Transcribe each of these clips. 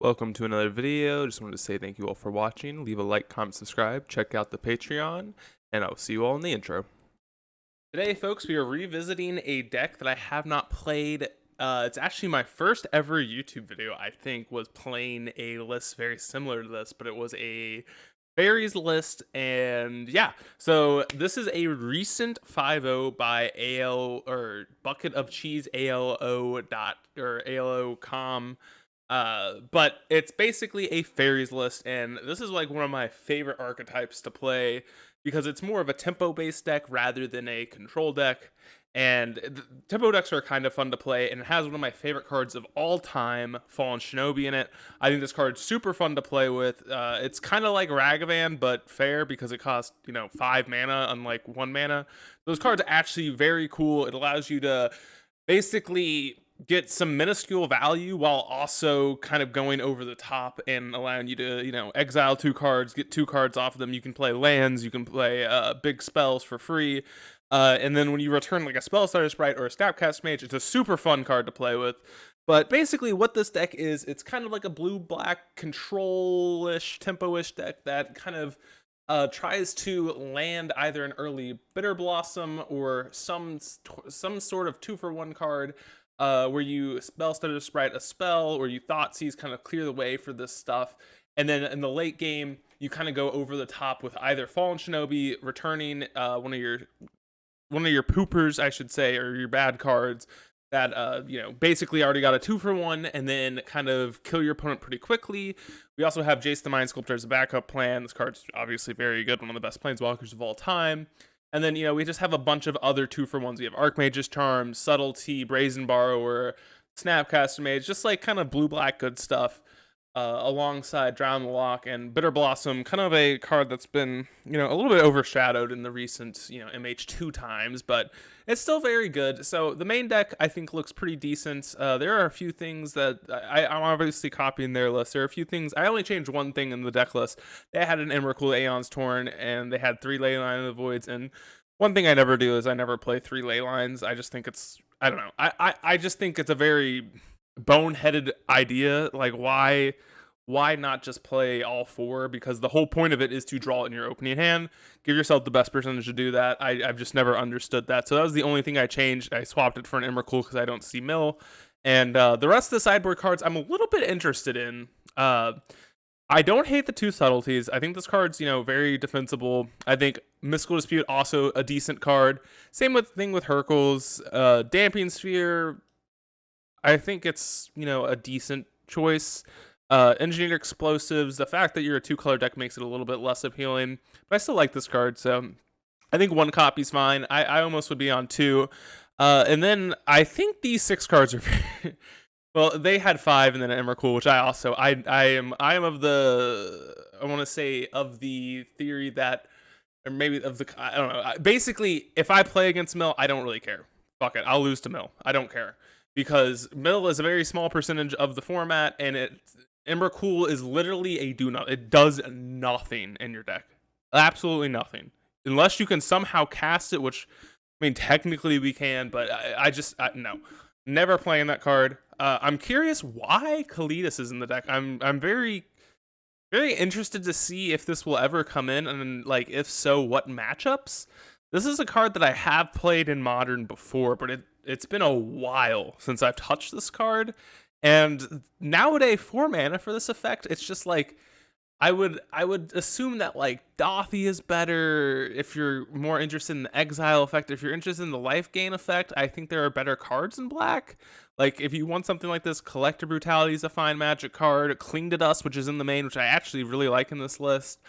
Welcome to another video. Just wanted to say thank you all for watching. Leave a like, comment, subscribe, check out the Patreon, and I'll see you all in the intro. Today, folks, we are revisiting a deck that I have not played. It's actually my first ever YouTube video, I think, was playing a list very similar to this, but it was a Faeries list, and yeah, so this is a recent 5.0 by AL or Bucket of Cheese ALO dot or ALO.com. But it's basically a fairies list, and this is like one of my favorite archetypes to play because it's more of a tempo based deck rather than a control deck. And tempo decks are kind of fun to play, and it has one of my favorite cards of all time, Fallen Shinobi, in it. I think this card's super fun to play with. It's kind of like Ragavan, but fair because it costs 5 mana, unlike 1 mana. Those cards are actually very cool. It allows you to basically get some minuscule value while also kind of going over the top and allowing you to, exile 2 cards, get 2 cards off of them. You can play lands, you can play big spells for free. And then when you return like a Spellstutter Sprite or a Snapcast Mage, it's a super fun card to play with. But basically what this deck is, it's kind of like a blue-black control-ish, tempo-ish deck that kind of tries to land either an early Bitter Blossom or some sort of 2-for-1 card where you Spellstutter Sprite a spell, or you Thoughtseize kind of clear the way for this stuff. And then in the late game, you kind of go over the top with either Fallen Shinobi, returning one of your poopers, I should say, or your bad cards that basically already got a 2-for-1, and then kind of kill your opponent pretty quickly. We also have Jace the Mind Sculptor as a backup plan. This card's obviously very good, one of the best planeswalkers of all time. And then, we just have a bunch of other 2-for-1s. We have Archmage's Charm, Subtlety, Brazen Borrower, Snapcaster Mage, just like kind of blue-black good stuff, alongside Drown the Lock and Bitter Blossom, kind of a card that's been, a little bit overshadowed in the recent, MH2 times, but it's still very good. So the main deck, I think, looks pretty decent. There are a few things that I'm obviously copying their list. There are a few things. I only changed one thing in the deck list. They had an Emrakul Aeon's Torn, and they had 3 Leyline of the Voids, and one thing I never do is I never play 3 Leylines. I just think I don't know. I just think it's a very boneheaded idea. Like, why not just play all 4? Because the whole point of it is to draw it in your opening hand. Give yourself the best percentage to do that. I've just never understood that. So that was the only thing I changed. I swapped it for an Emrakul because I don't see mill. And the rest of the sideboard cards I'm a little bit interested in. I don't hate the 2 subtleties. I think this card's, very defensible. I think Mystical Dispute, also a decent card. Same thing with Hercules. Damping Sphere, I think it's, a decent choice. Engineered Explosives, the fact that you're a 2-color deck makes it a little bit less appealing. But I still like this card, so I think 1 copy's fine. I almost would be on 2. And then I think these 6 cards are well, they had 5 and then an Emrakul, which I am of the, I want to say, of the theory that, or maybe of the, I don't know. Basically, if I play against Mill, I don't really care. Fuck it, I'll lose to Mill. I don't care. Because Mill is a very small percentage of the format, and Emrakul is literally a do-not. It does nothing in your deck. Absolutely nothing. Unless you can somehow cast it, which, I mean, technically we can, but no. Never playing that card. I'm curious why Kalidas is in the deck. I'm very, very interested to see if this will ever come in, and like if so, what matchups. This is a card that I have played in Modern before, but it's been a while since I've touched this card. And nowadays, 4 mana for this effect, it's just like I would assume that like Dothy is better if you're more interested in the exile effect. If you're interested in the life gain effect, I think there are better cards in black. Like, if you want something like this, Collector Brutality is a fine Magic card. Cling to Dust, which is in the main, which I actually really like in this list.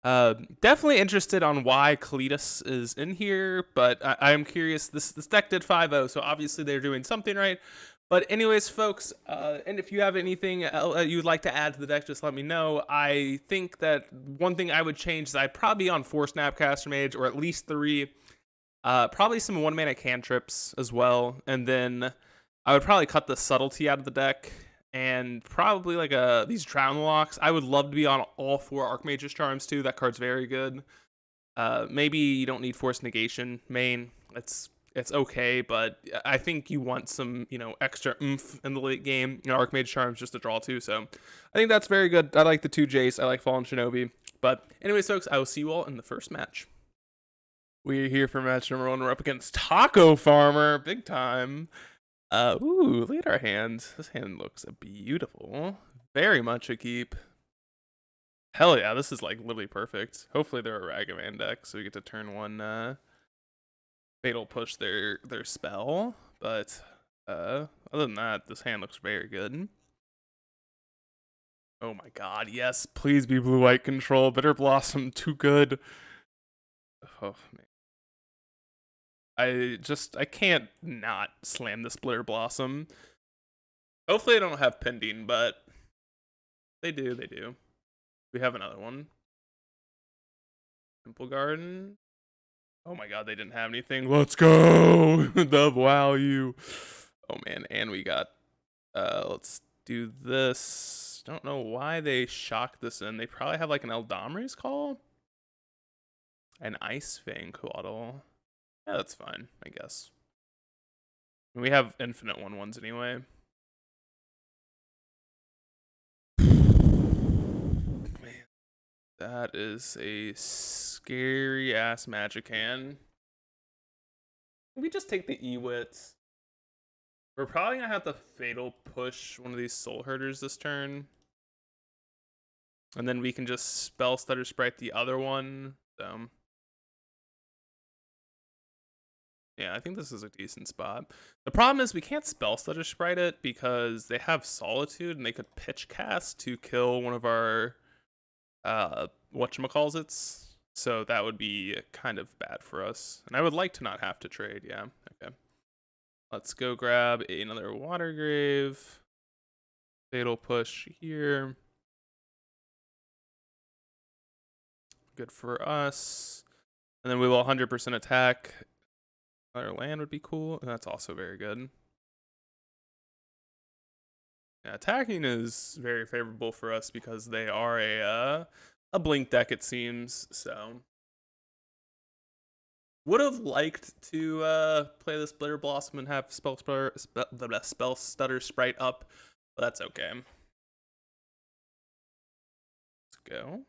Definitely interested on why Kalidas is in here, but I am curious. This deck did 5.0, so obviously they're doing something right. But anyways, folks, and if you have anything you'd like to add to the deck, just let me know. I think that one thing I would change is I'd probably be on 4 Snapcaster Mage, or at least 3. Probably some 1-mana cantrips as well. And then I would probably cut the Subtlety out of the deck. And probably like these Drown Locks. I would love to be on all 4 Archmage's Charms too. That card's very good. Maybe you don't need Force Negation main. It's it's okay, but I think you want some, extra oomph in the late game. Archmage Charm's just a draw too, so I think that's very good. I like the 2 Jace. I like Fallen Shinobi. But anyways, folks, I will see you all in the first match. We're here for match number 1. We're up against Taco Farmer, big time. Ooh, look at our hand. This hand looks beautiful. Very much a keep. Hell yeah, this is like literally perfect. Hopefully they're a Ragavan deck, so we get to turn 1 Fatal Push their spell. But other than that, this hand looks very good. Oh my god, yes, please be blue-white control. Bitter Blossom, too good. Oh man. I can't not slam this Bitter Blossom. Hopefully I don't have pending, but they do. We have another one. Temple Garden. Oh my god, they didn't have anything. Let's go! The value. Oh man, and we got let's do this. Don't know why they shocked this in. They probably have like an Eldamri's Call? An Ice Fang Coatl. Yeah, that's fine, I guess. We have infinite 1/1s anyway. Man, that is a scary ass magic hand. We just take the Ewit. We're probably gonna have to Fatal Push one of these Soul Herders this turn. And then we can just Spell Stutter Sprite the other one. So yeah, I think this is a decent spot. The problem is we can't Spell Stutter Sprite it because they have Solitude and they could Pitch Cast to kill one of our whatchamacallits. So that would be kind of bad for us. And I would like to not have to trade, yeah. Okay. Let's go grab another Water Grave. Fatal Push here. Good for us. And then we will 100% attack. Another land would be cool. That's also very good. Yeah, attacking is very favorable for us because they are a blink deck, it seems. So would have liked to play this Bitter Blossom and have Spell Stutter Sprite up, but that's okay. Let's go.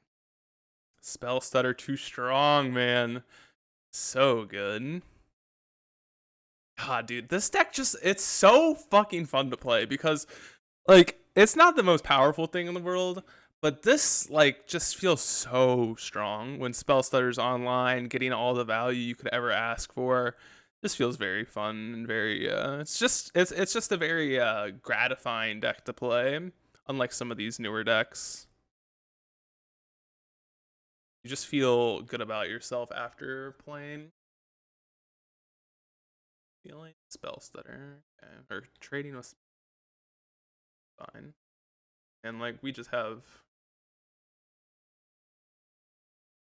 Spell Stutter too strong, man. So good. God, dude, this deck it's so fucking fun to play because, like, it's not the most powerful thing in the world, but this, like, just feels so strong when Spell Stutter's online, getting all the value you could ever ask for. Just feels very fun and very, it's just a very, gratifying deck to play, unlike some of these newer decks. You just feel good about yourself after playing. Feeling Spell Stutter, okay. Or trading with fine. And like we just have,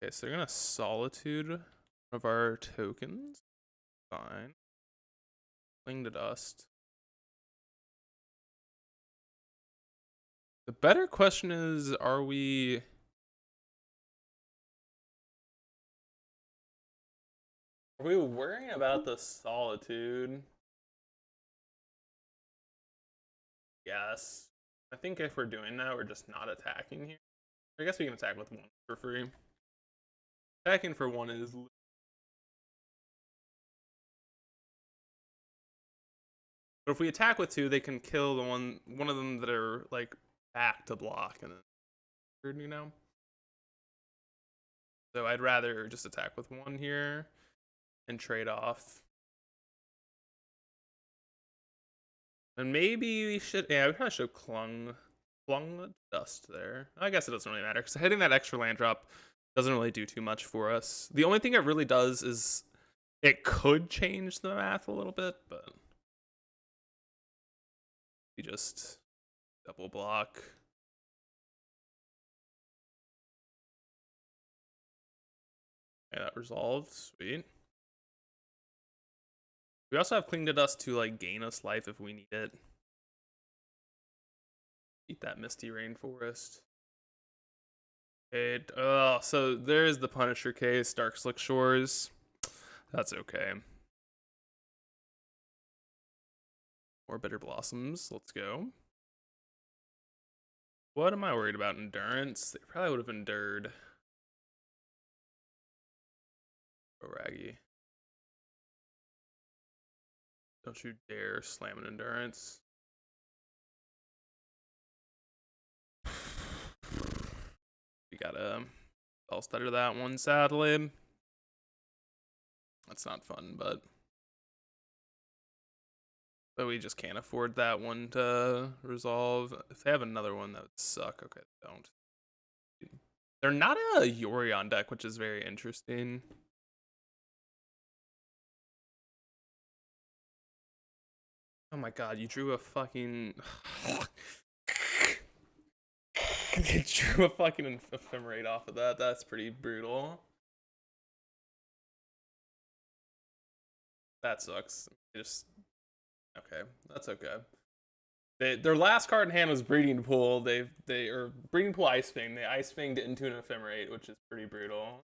okay, so they're gonna Solitude one of our tokens. Fine. Cling to Dust. The better question is, are we worrying about the Solitude? Yes. I think if we're doing that, we're just not attacking here. I guess we can attack with 1 for free. Attacking for 1 is, but if we attack with 2, they can kill the one of them that are like back to block, and then, So I'd rather just attack with 1 here and trade off. And maybe we should, yeah, we probably should clung Dust there. I guess it doesn't really matter because hitting that extra land drop doesn't really do too much for us. The only thing it really does is it could change the math a little bit, but we just double block. Yeah, that resolved. Sweet. We also have Cling to Dust to like gain us life if we need it. Eat that Misty Rainforest. So there's the Punisher case, Dark Slick Shores. That's okay. More Bitter Blossoms. Let's go. What am I worried about? Endurance? They probably would have endured. Oh, Raggy. Don't you dare slam an Endurance. We gotta all stutter that one, sadly. That's not fun, but we just can't afford that one to resolve. If they have another one, that would suck. Okay, they don't. They're not a Yorion deck, which is very interesting. Oh my god, you drew a fucking... You drew a fucking Ephemerate off of that. That's pretty brutal. That sucks. Just... Okay, that's okay. Their last card in hand was Breeding Pool. Or Breeding Pool Ice Fang. They Ice Fanged it into an Ephemerate, which is pretty brutal.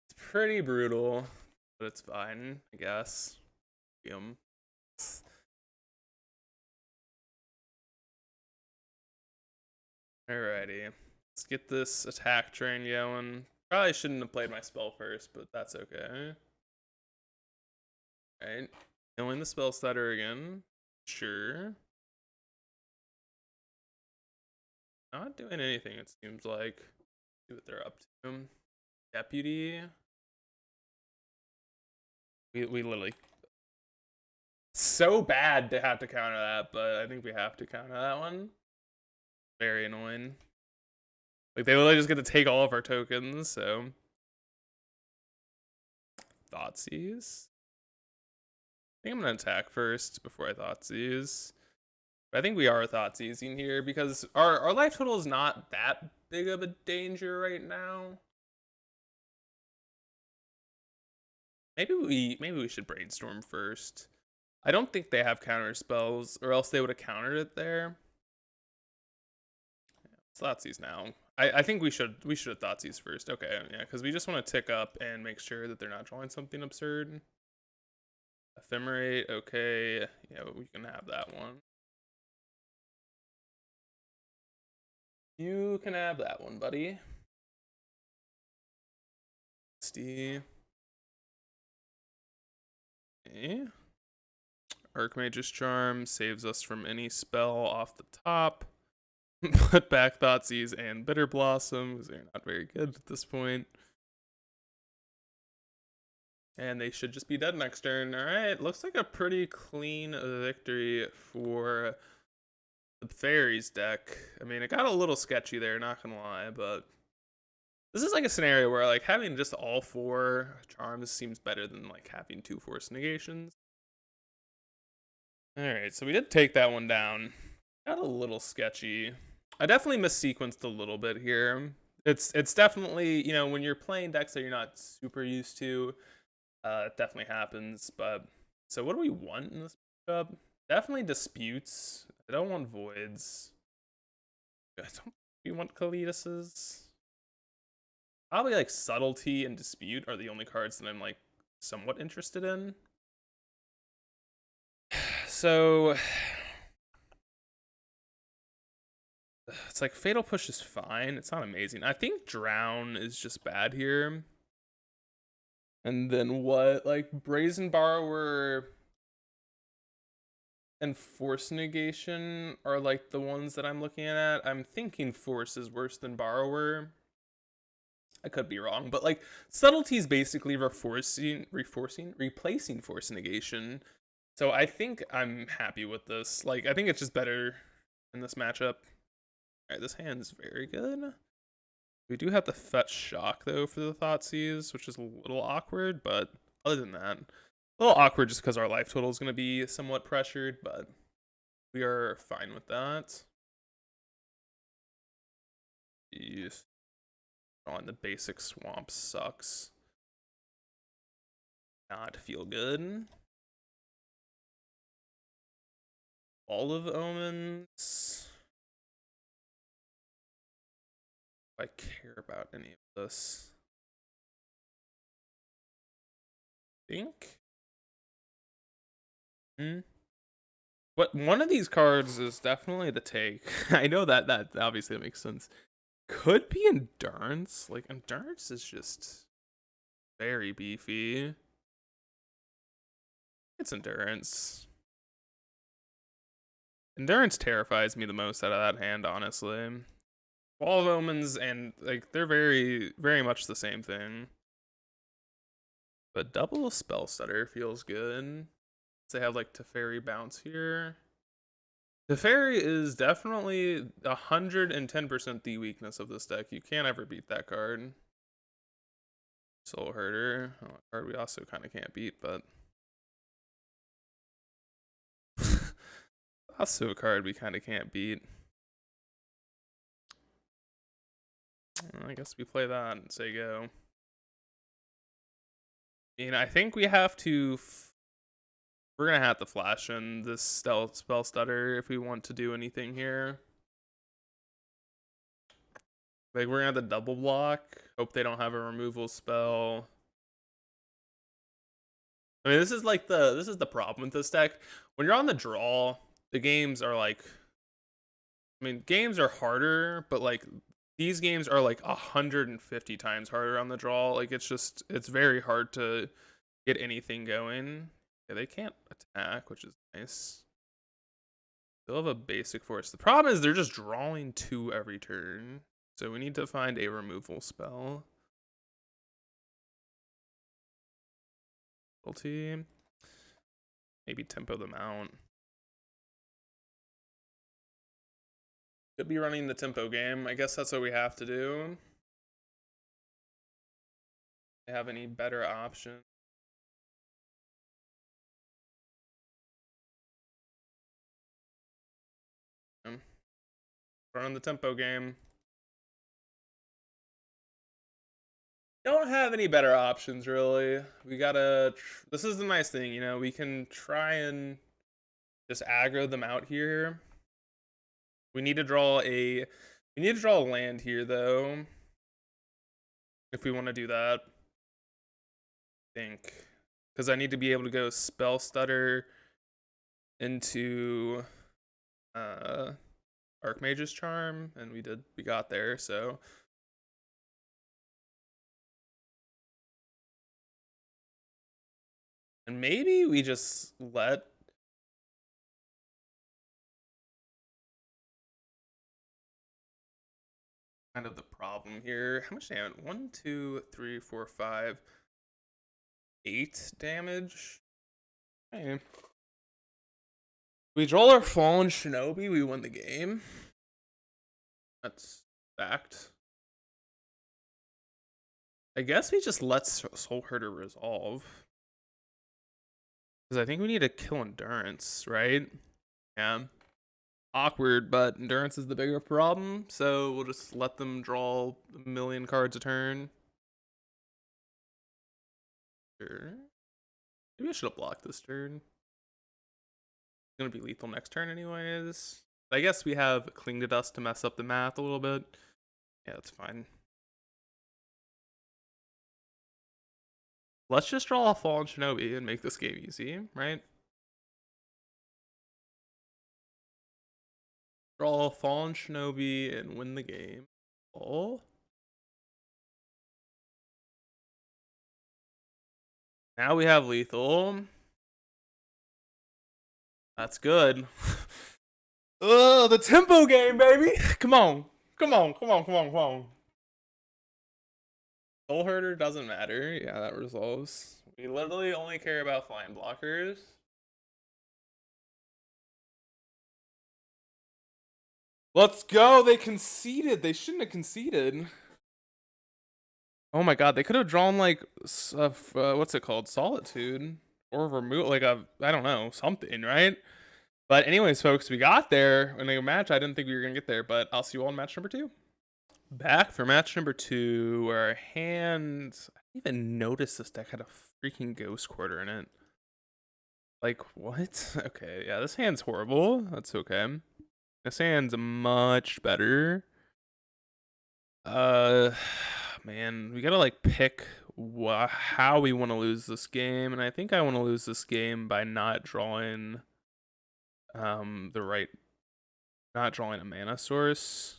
It's pretty brutal, but it's fine, I guess. Alrighty, let's get this attack train going. Probably shouldn't have played my spell first, but that's okay. Alright, killing the spell stutter again. Sure. Not doing anything, it seems like. See what they're up to. Deputy. We literally... So bad to have to counter that, but I think we have to counter that one. Very annoying. Like, they literally just get to take all of our tokens, so... Thoughtseize. I think I'm gonna attack first before I Thoughtseize. I think we are Thoughtseizing here because our life total is not that big of a danger right now. Maybe we should brainstorm first. I don't think they have counter spells, or else they would have countered it there. It's Thoughtseize now. I think we should have Thoughtseize first. Okay, yeah, because we just want to tick up and make sure that they're not drawing something absurd. Ephemerate, okay. Yeah, we can have that one. You can have that one, buddy. Steve. Okay. Archmage's Charm saves us from any spell off the top. Put back Thoughtseize and Bitter Blossom, because they're not very good at this point. And they should just be dead next turn. Alright, looks like a pretty clean victory for the Faeries deck. I mean, it got a little sketchy there, not gonna lie, but this is like a scenario where like having just all 4 charms seems better than like having 2 force negations. Alright, so we did take that one down. Got a little sketchy. I definitely missequenced a little bit here. It's definitely, you know, when you're playing decks that you're not super used to, it definitely happens. But so what do we want in this matchup? Definitely disputes. I don't want voids. I don't. We want Kalidus's. Probably like subtlety and dispute are the only cards that I'm like somewhat interested in. So it's like Fatal Push is fine. It's not amazing. I think Drown is just bad here. And then what? Like Brazen Borrower and Force Negation are like the ones that I'm looking at. I'm thinking Force is worse than Borrower. I could be wrong, but like Subtlety is basically replacing Force Negation. So I think I'm happy with this. Like I think it's just better in this matchup. Alright, this hand's very good. We do have to fetch Shock, though, for the Thoughtseize, which is a little awkward, but other than that, a little awkward just because our life total is going to be somewhat pressured, but we are fine with that. Jeez. Oh, and the basic swamp sucks. Not feel good. All of Omens. I care about any of this. Think? What one of these cards is definitely the take. I know that obviously makes sense. Could be endurance. Like endurance is just very beefy. It's endurance. Endurance terrifies me the most out of that hand, honestly. Wall of Omens and like they're very much the same thing. But double spell stutter feels good. They have like Teferi bounce here. Teferi is definitely 110% the weakness of this deck. You can't ever beat that card. Soul Herder, a card we also kind of can't beat, but also a card we kind of can't beat. I guess we play that and say go. I mean, I think we have to. We're gonna have to flash in this spell stutter if we want to do anything here. Like we're gonna have to double block. Hope they don't have a removal spell. I mean, this is the problem with this deck. When you're on the draw, the games are like. I mean, games are harder, but like these games are like 150 times harder on the draw. Like it's very hard to get anything going. Yeah, they can't attack, which is nice. They'll have a basic force. The problem is they're just drawing 2 every turn. So we need to find a removal spell. Maybe tempo them out. Could be running the tempo game. I guess that's what we have to do. They have any better options? Running the tempo game. Don't have any better options, really. We gotta. This is the nice thing, you know. We can try and just aggro them out here. We need to draw a. We need to draw a land here, though. If we want to do that, I think, because I need to be able to go spell stutter into Archmage's Charm, and we got there, so. And maybe we just let kind of the problem here. How much damage? 1, 2, 3, 4, 5, 8 damage. Okay. We draw our Fallen Shinobi, we win the game. That's fact. I guess we just let Soul Herder resolve. Because I think we need to kill Endurance, right? Yeah. Awkward, but Endurance is the bigger problem, so we'll just let them draw a million cards a turn. Sure. Maybe I should have blocked this turn. It's gonna be lethal next turn anyways. I guess we have Cling to Dust to mess up the math a little bit. Yeah, that's fine. Let's just draw a Fallen Shinobi and make this game easy, right? Draw a Fallen Shinobi and win the game. Oh. Now we have lethal. That's good. The tempo game, baby. Come on. Come on. Soul Herder doesn't matter. Yeah, that resolves. We literally only care about flying blockers. Let's go. They conceded. They shouldn't have conceded. Oh my god, they could have drawn like what's it called? Solitude or remove like I don't know, something, right? But anyways, folks, we got there in a match. I didn't think we were gonna get there, but I'll see you all in match number 2. Back for match number 2, where our hands. I didn't even notice this deck had a freaking Ghost Quarter in it. Like what? Okay, yeah, this hand's horrible. That's okay. This hand's much better. Man, we gotta like pick how we want to lose this game, and I think I want to lose this game by not drawing the right, not drawing a mana source.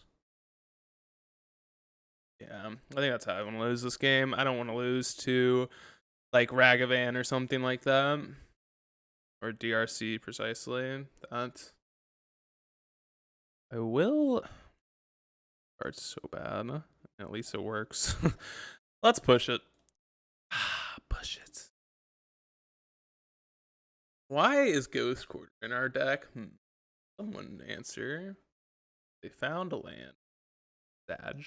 Yeah, I think that's how I want to lose this game. I don't want to lose to like Ragavan or something like that, or DRC precisely. That I will. It's so bad. At least it works. Let's push it. Push it. Why is Ghost Quarter in our deck? Someone answer. They found a land. Sag.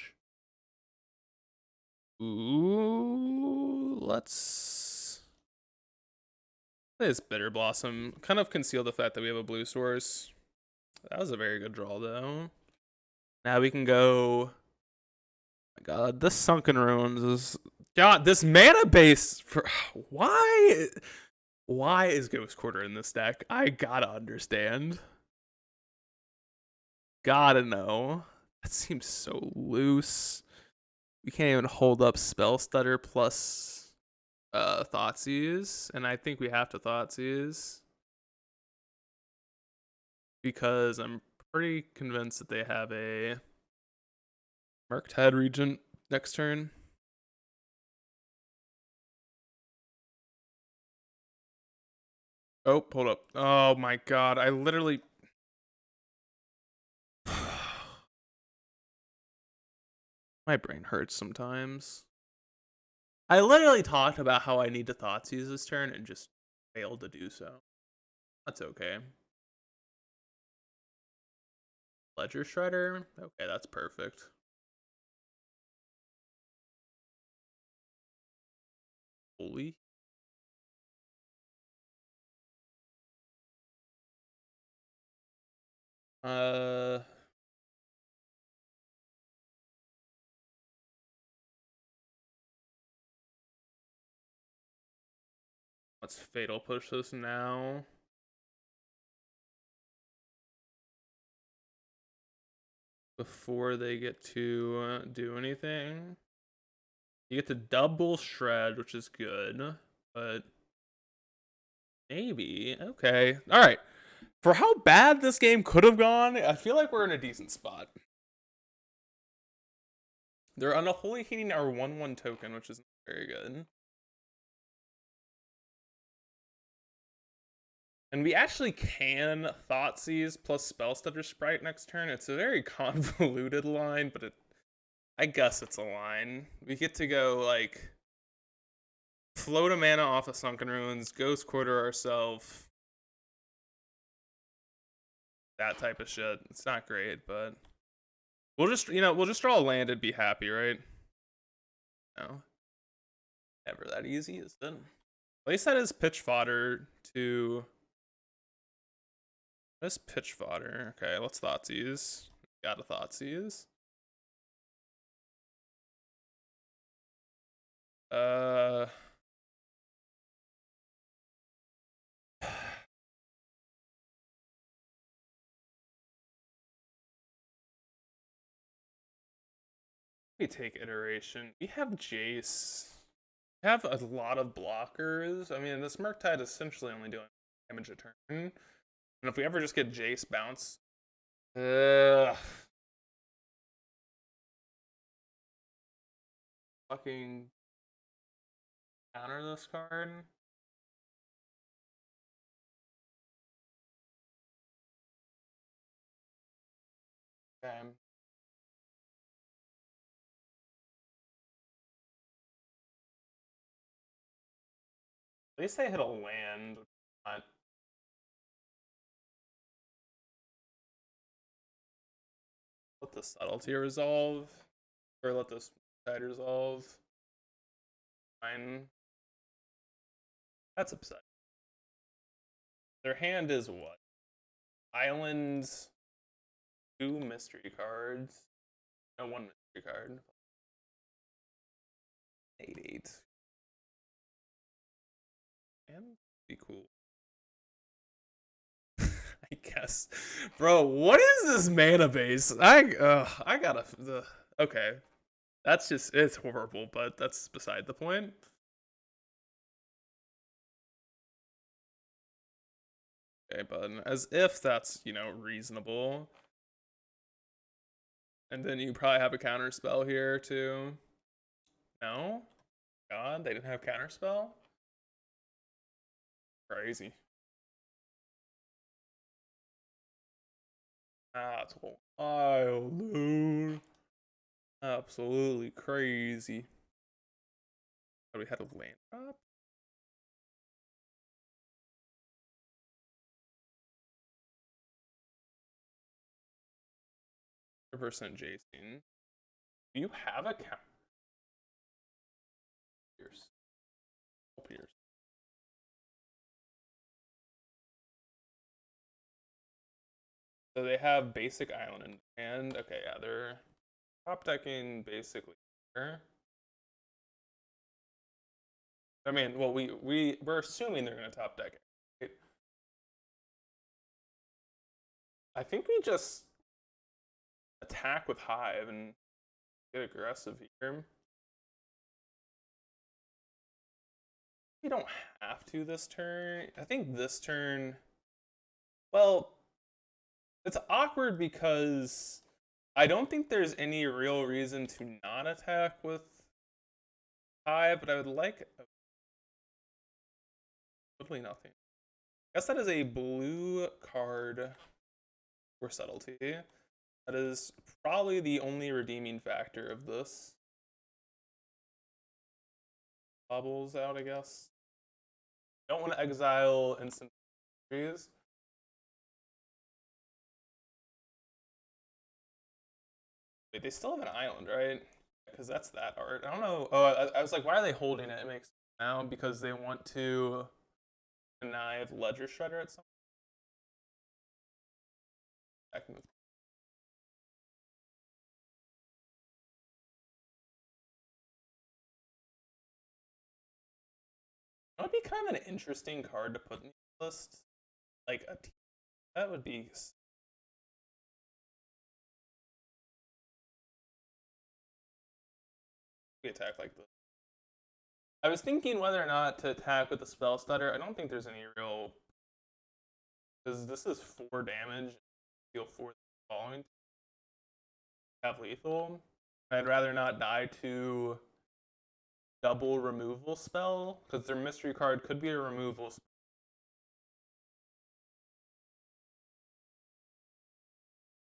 Ooh, let's play this Bitter Blossom. Kind of conceal the fact that we have a blue source. That was a very good draw, though. Now we can go. My God, this Sunken Ruins is. God, this mana base for why is Ghost Quarter in this deck? I gotta understand. Gotta know. That seems so loose. We can't even hold up Spell Stutter plus Thoughtseize, and I think we have to Thoughtseize because I'm pretty convinced that they have a Murktide Regent next turn. Oh, hold up. Oh my God, I literally... My brain hurts sometimes. I literally talked about how I need to Thoughtseize this turn and just failed to do so. That's okay. Ledger Shredder? Okay, that's perfect. Holy. Let's Fatal Push this now. Before they get to do anything. You get to double Shred, which is good, but maybe. Okay. All right. For how bad this game could have gone, I feel like we're in a decent spot. They're unholy heating our 1/1 token, which is very good. And we actually can Thoughtseize plus Spellstutter Sprite next turn. It's a very convoluted line, but I guess it's a line. We get to go, like, float a mana off of Sunken Ruins, Ghost Quarter ourselves. That type of shit. It's not great, but we'll just draw a land and be happy, right? No. Never that easy, is it? At least that is pitch fodder to... That's pitch fodder. Okay, let's Thoughtseize. Got a Thoughtseize. We take iteration. We have Jace. We have a lot of blockers. I mean, this Murktide is essentially only doing damage a turn. And if we ever just get Jace bounce, fucking counter this card. Okay. At least I hit a land. Not... Let the subtlety resolve. Or let this side resolve. Fine. That's upsetting. Their hand is what? Islands. 2 mystery cards. No, 1 mystery card. 8/8. And be cool. I guess. Bro, what is this mana base? I gotta okay. That's just, it's horrible, but that's beside the point. Okay, button. As if that's, you know, reasonable. And then you probably have a counter spell here too. No? God, they didn't have counter spell? Crazy. That's wild, dude. Absolutely crazy. Oh, we had a land drop? % Jason. Do you have a count? Pierce. Pierce. So they have basic island in hand. Okay, yeah, they're top decking basically here. I mean, well, we're assuming they're gonna top deck it. I think we just attack with Hive and get aggressive here. We don't have to this turn. I think this turn, well, it's awkward because I don't think there's any real reason to not attack with Hive, but I would like literally nothing. I guess that is a blue card for subtlety. That is probably the only redeeming factor of this. Bubbles out, I guess. Don't want to exile instant trees. Wait, they still have an island, right? Because that's that art. I don't know. Oh, I was like, why are they holding it? It makes sense now because they want to connive Ledger Shredder at some point. That would be kind of an interesting card to put in the list. Like that would be. We attack like this. I was thinking whether or not to attack with the spell stutter. I don't think there's any real, because this is 4 damage. Deal 4 following. Have lethal. I'd rather not die to double removal spell because their mystery card could be a removal spell.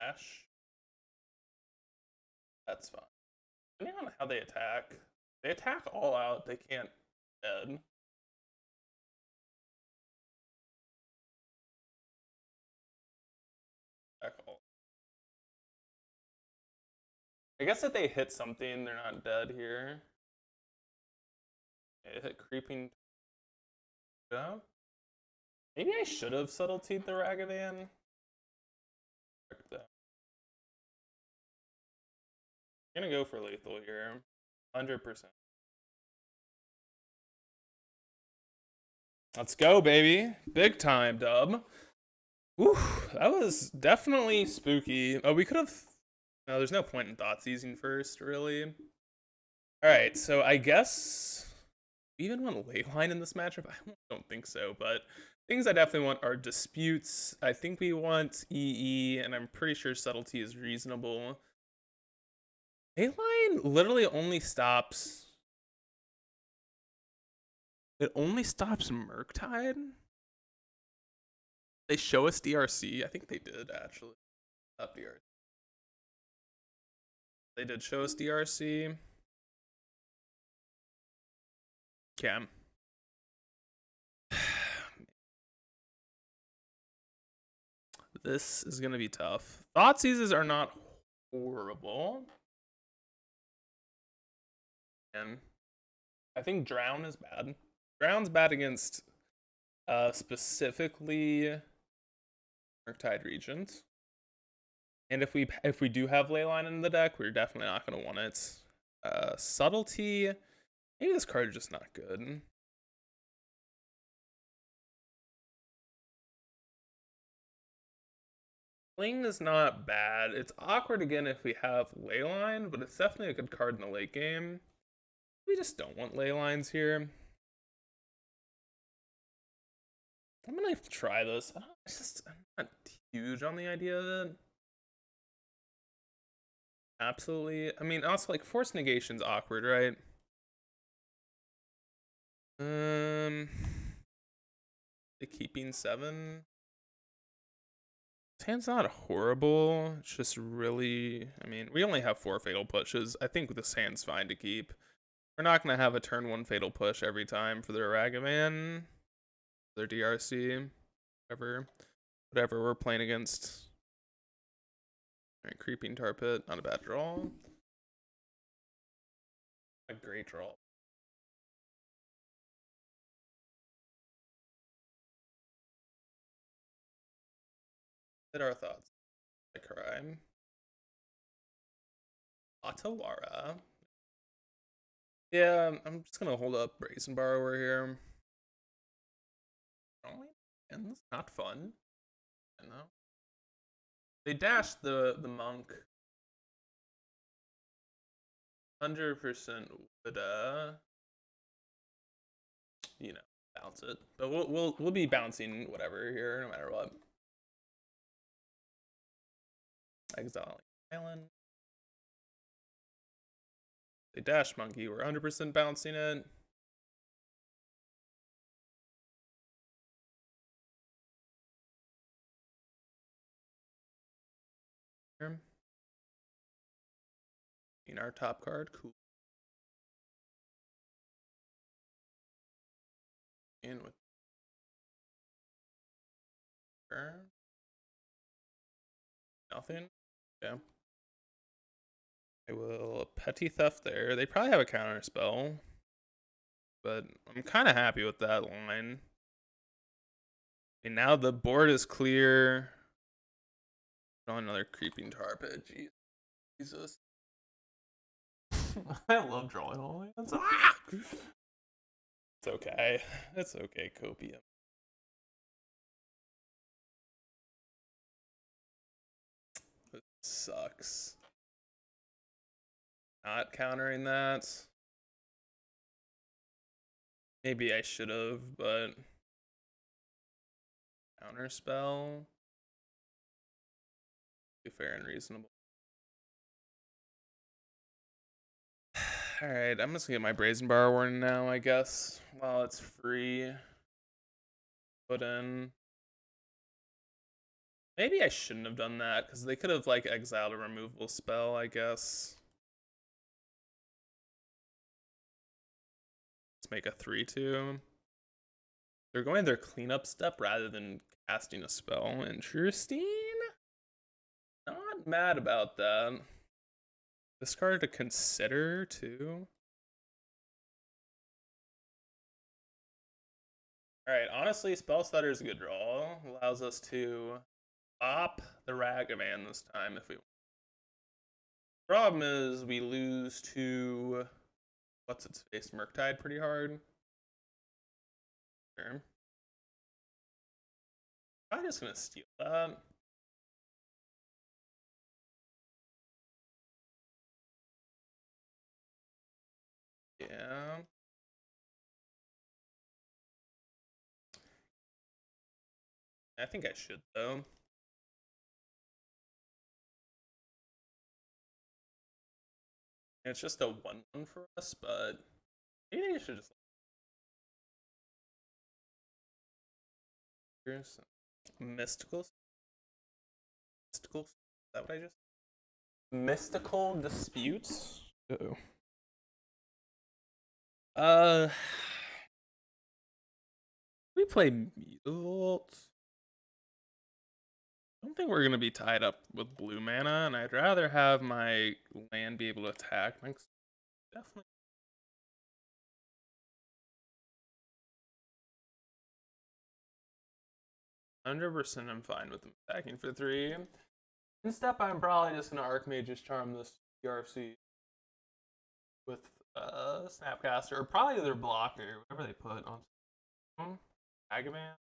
Dash. That's fine. Depending on how they attack all out. They can't dead. Attack all. I guess if they hit something, they're not dead here. They hit creeping. Yeah. Maybe I should have subtletied the Ragavan. I'm gonna go for lethal here. 100%. Let's go, baby. Big time, dub. Whew, that was definitely spooky. Oh, we could have. No, there's no point in thought seizing first, really. Alright, so I guess we even want Leyline in this matchup? I don't think so, but things I definitely want are disputes. I think we want EE, and I'm pretty sure subtlety is reasonable. Leyline literally only stops. It only stops Murktide? They show us DRC? I think they did, actually. Not DRC. They did show us DRC. Cam. This is going to be tough. Thought seizes are not horrible. And I think Drown is bad. Drown's bad against specifically Murktide regions. And if we do have Leyline in the deck, we're definitely not going to want it. Subtlety. Maybe this card is just not good. Fling is not bad. It's awkward again if we have Leyline, but it's definitely a good card in the late game. We just don't want Leylines here. I'm gonna try this. I'm not huge on the idea of it. Absolutely. I mean, also like force negation's awkward, right? The keeping 7. This hand's not horrible. It's just really, I mean, we only have 4 fatal pushes. I think this hand's fine to keep. We're not gonna have a turn 1 fatal push every time for their Ragavan, their DRC, whatever we're playing against. Alright, creeping tar pit, not a bad draw. A great draw. What are our thoughts? Crime. Otawara. Yeah, I'm just gonna hold up Brazen Borrower here. And it's not fun. You know? They dashed the monk. 100% would you know, bounce it. But we'll be bouncing whatever here, no matter what. Exiling Island. They dash monkey. We're 100% bouncing it. In our top card, cool. In with nothing. Yeah. I will petty theft there. They probably have a counter spell, but I'm kind of happy with that line. And now the board is clear. Oh, another creeping tar pit. Jesus. I love drawing all lands. It's okay. It's okay, Copium. This sucks. Not countering that. Maybe I should have, but counter spell. Be fair and reasonable. Alright, I'm just gonna get my Brazen Borrower now, I guess. While it's free. Put in. Maybe I shouldn't have done that, because they could have, like, exiled a removal spell, I guess. Let's make a 3/2. They're going their cleanup step rather than casting a spell. Interesting. Not mad about that. Discard to consider, too. Alright, honestly, Spell Stutter is a good draw. Allows us to pop the Ragavan this time if we want. Problem is, we lose to what's its face, Murktide pretty hard. Sure. I'm just gonna steal that. Yeah. I think I should though. It's just a 1/1 for us, but maybe I should just. Here's mystical. Mystical. Is that what I just? Mystical disputes. Uh-oh. We play Mutalt. I don't think we're gonna be tied up with blue mana, and I'd rather have my land be able to attack. Definitely. %, I'm fine with them attacking for 3. In step, I'm probably just gonna Archmage's Charm this DRC with Snapcaster, or probably their blocker, whatever they put on Agaman.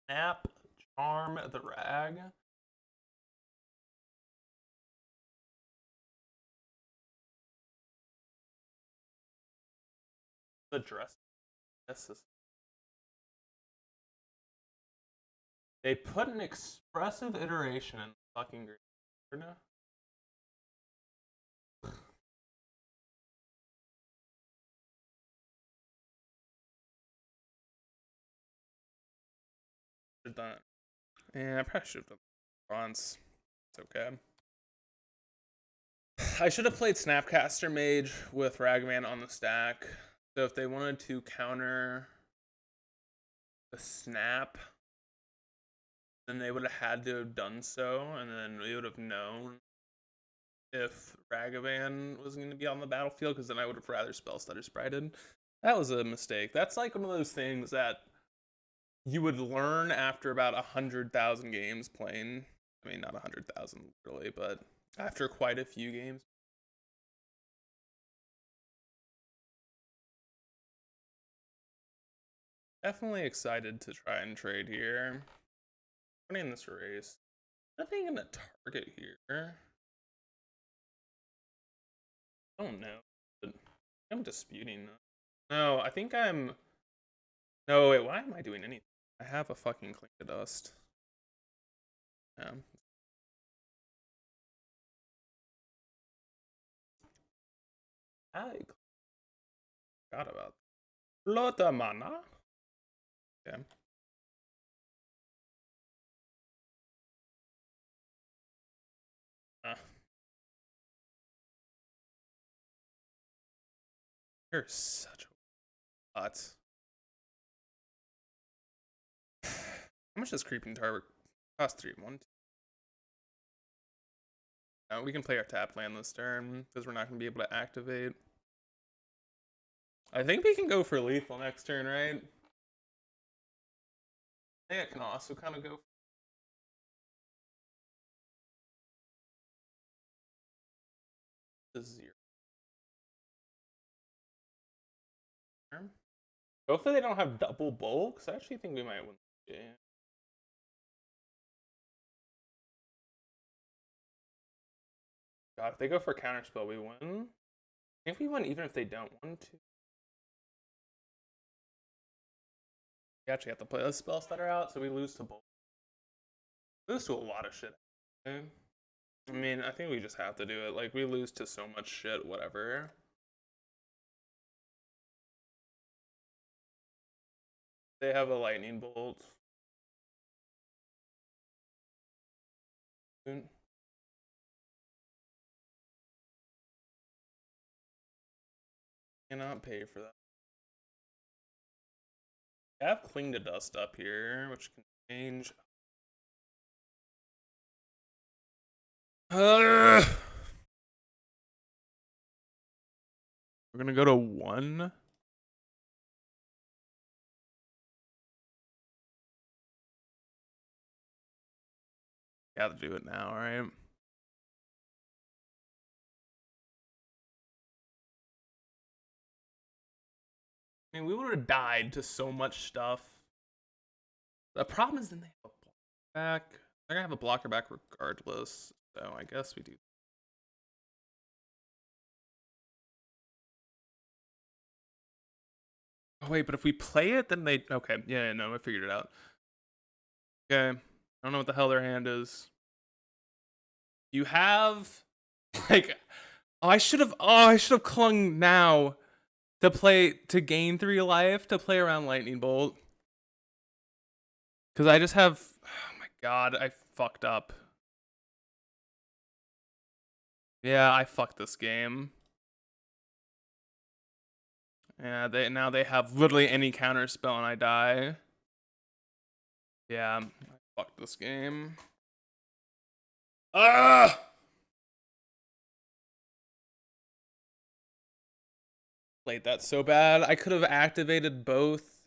Snap, Charm the Rag. address this. They put an expressive iteration in fucking green. Should have done it. Yeah, I probably should have done bronze. It's okay. I should have played Snapcaster Mage with Ragavan on the stack. So if they wanted to counter the snap, then they would have had to have done so, and then we would have known if Ragavan was going to be on the battlefield, because then I would have rather spell stutter sprited. That was a mistake. That's like one of those things that you would learn after about 100,000 games playing. I mean, not 100,000 really, but after quite a few games. Definitely excited to try and trade here. Running this race. Nothing gonna target here. I don't know. But I'm disputing that. No, I think I'm. No, wait, why am I doing anything? I have a fucking clean to dust. Yeah. I forgot about that. Lotta mana? Yeah. You're such a bot. How much does Creeping Tower cost? 3 1. We can play our tap land this turn because we're not going to be able to activate. I think we can go for lethal next turn, right? I think I can also kind of go. This is 0. Hopefully they don't have double bulks. I actually think we might win the game. God, if they go for counterspell, we win. I think we win even if they don't want to. We actually have to play those spells that are out, so we lose to both. Lose to a lot of shit. I mean, I think we just have to do it. Like, we lose to so much shit, whatever. They have a lightning bolt. Cannot pay for that. I have Cling to Dust up here, which can change. We're gonna go to 1. Gotta do it now, right? I mean, we would have died to so much stuff. The problem is then they have a blocker back. They're gonna have a blocker back regardless, so I guess we do. Oh wait, but if we play it, then they okay. Yeah, no, I figured it out. Okay, I don't know what the hell their hand is. You have like, I should have clung now to gain 3 life to play around Lightning Bolt. Because I just have, oh my god, I fucked up. Yeah, I fucked this game. Yeah, now they have literally any counter spell and I die. Yeah, I fucked this game. Ah! Played that so bad. I could have activated both.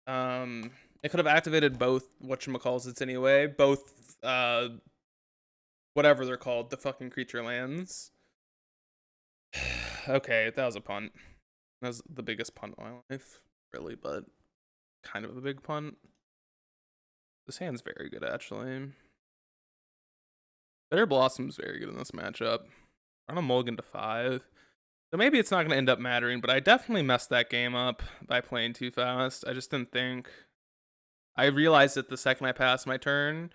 I could have activated both whatchamacallits anyway. Both whatever they're called, the fucking creature lands. Okay, that was a punt. That was the biggest punt of my life, really, but kind of a big punt. This hand's very good, actually. Better Blossom's very good in this matchup. I'm a mulligan to 5. So maybe it's not going to end up mattering, but I definitely messed that game up by playing too fast. I just didn't think. I realized it the second I passed my turn.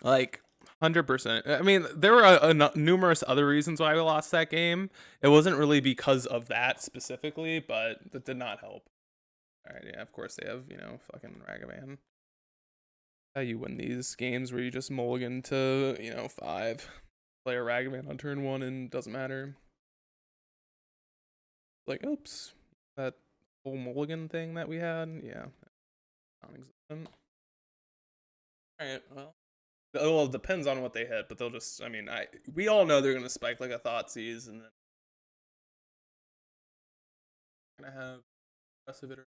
Like, 100%. I mean, there were numerous other reasons why I lost that game. It wasn't really because of that specifically, but that did not help. Alright, yeah, of course they have, fucking Ragavan. How you win these games where you just mulligan to, 5. Play a Ragavan on turn 1 and doesn't matter. Like, oops. That whole mulligan thing that we had, yeah. Non-existent. Alright, well, it depends on what they hit, but they'll just, we all know they're going to spike like a Thoughtseize, and then going to have aggressive iteration.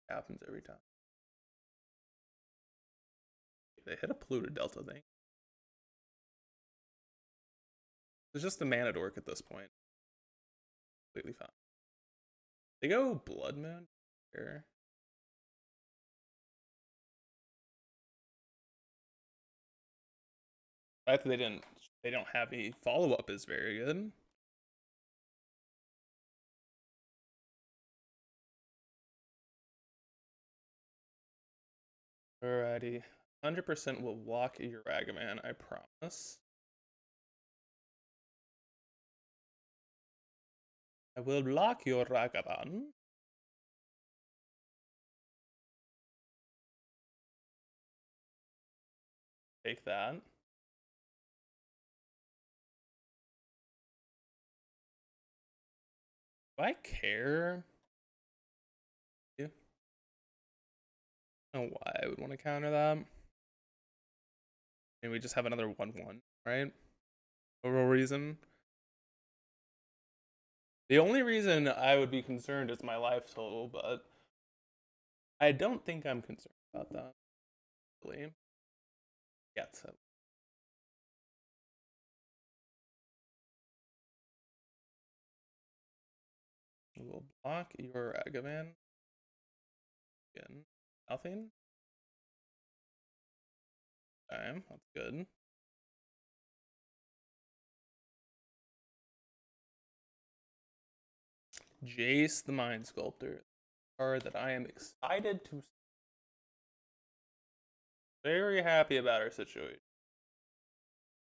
Happens every time. They hit a Polluted Delta thing. It's just a mana dork at this point. Completely fine. They go Blood Moon here. The fact that they don't have any follow-up is very good. Alrighty. 100% will block your Ragavan, I promise. I will block your Ragavan. Take that. Do I care? Yeah. I don't know why I would want to counter that. And we just have another 1-1, right? No real reason. The only reason I would be concerned is my life total, but I don't think I'm concerned about that. Really. Yet. We'll block your Ragavan. Again. Nothing. Okay, that's good. Jace the Mind Sculptor. Card that I am excited to see. Very happy about our situation.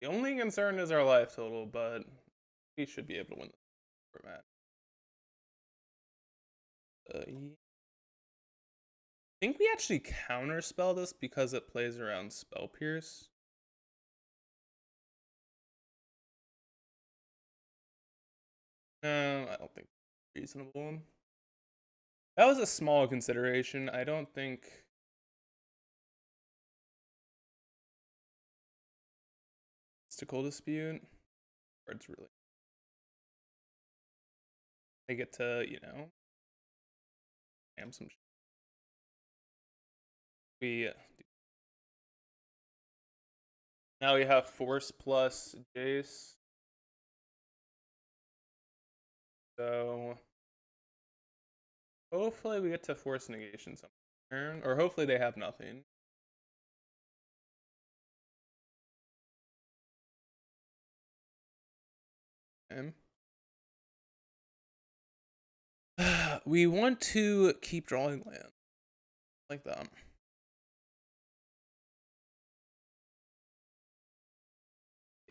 The only concern is our life total, but we should be able to win this format. I think we actually counterspell this because it plays around Spell Pierce. No, I don't think it's reasonable. That was a small consideration. I don't think Mystical Dispute. Cards really. They get to, am some. Now we have Force plus Jace. So hopefully we get to Force Negation some turn, or hopefully they have nothing. Okay. We want to keep drawing land like that.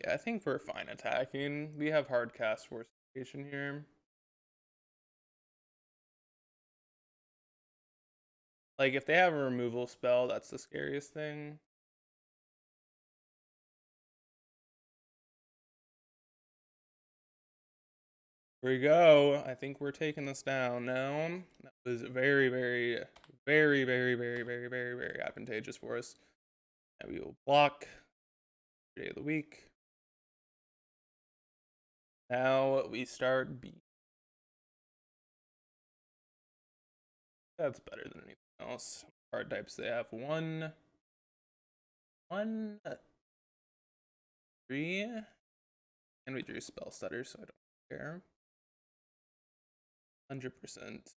Yeah, I think we're fine attacking. We have hard cast Force Negation here. Like, if they have a removal spell, that's the scariest thing. Here we go. I think we're taking this down now. That was very, very, very, very, very, very, very, very advantageous for us. And we will block day of the week. Now we start B. That's better than anything else. Card types they have 1, 3, and we drew Spell Stutter, so I don't care. 100%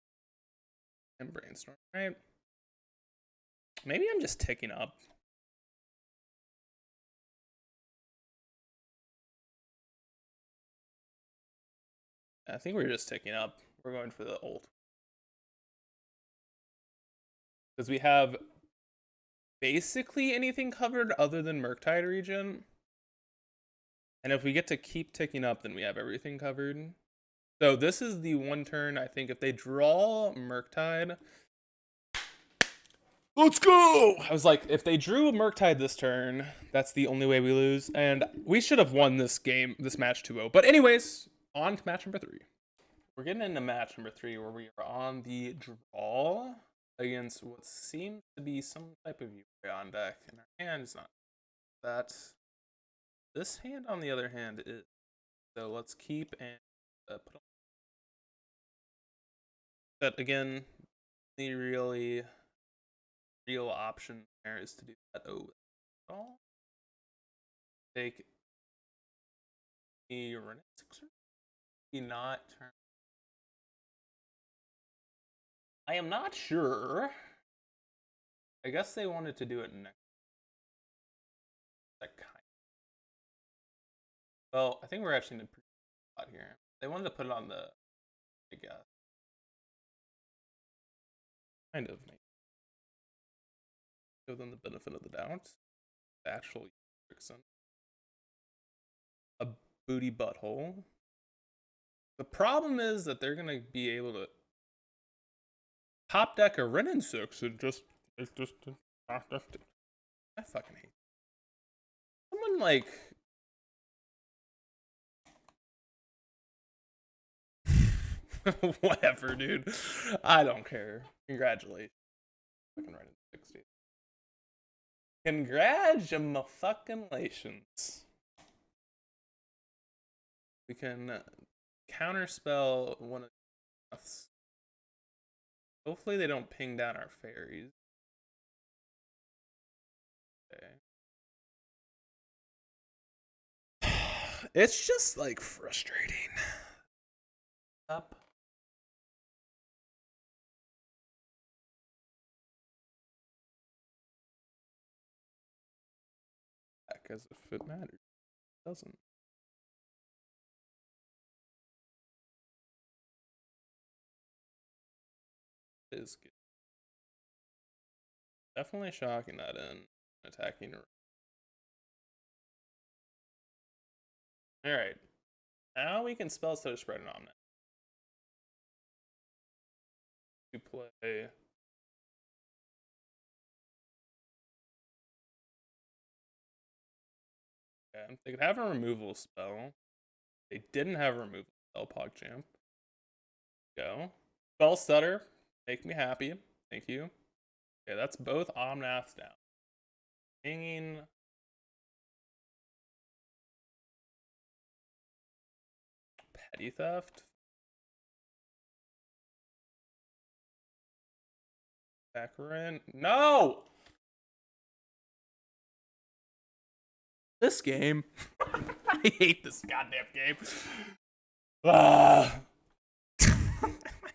and Brainstorm, right? Maybe I'm just ticking up. I think we're just ticking up. We're going for the ult. Because we have basically anything covered other than Murktide region. And if we get to keep ticking up, then we have everything covered. So this is the one turn, I think, if they draw Murktide. Let's go! I was like, if they drew Murktide this turn, that's the only way we lose. And we should have won this game, this match 2-0. But anyways, on to match number 3. We're getting into match number 3 where we are on the draw against what seems to be some type of Euphorion deck. And our hand is not that. This hand, on the other hand, is. So let's keep and put on. But again, the really real option there is to do that. Oh, take a Rennet Sixer. Not turn. I am not sure. I guess they wanted to do it next. That kind. Well, I think we're actually in a pretty good spot here. They wanted to put it on the. I guess. Kind of. Give them the benefit of the doubt. Actually, a booty butthole. The problem is that they're gonna be able to top deck a Renin 6 and just I fucking hate someone like whatever, dude. I don't care. Congratulations. Fucking Renin 60. Congratulations. We can counterspell one of us. Hopefully they don't ping down our Faeries. Okay. It's just like frustrating. Up. As if it matters. It doesn't. It is good. Definitely shocking that in attacking. Alright. Now we can spell instead of spread an omnet. To play. Okay. They could have a removal spell. They didn't have a removal spell, PogChamp. Go. Spell stutter. Make me happy. Thank you. Okay, that's both Omnaths down. Hanging. Petty theft. Saccharin. No! This game. I hate this goddamn game.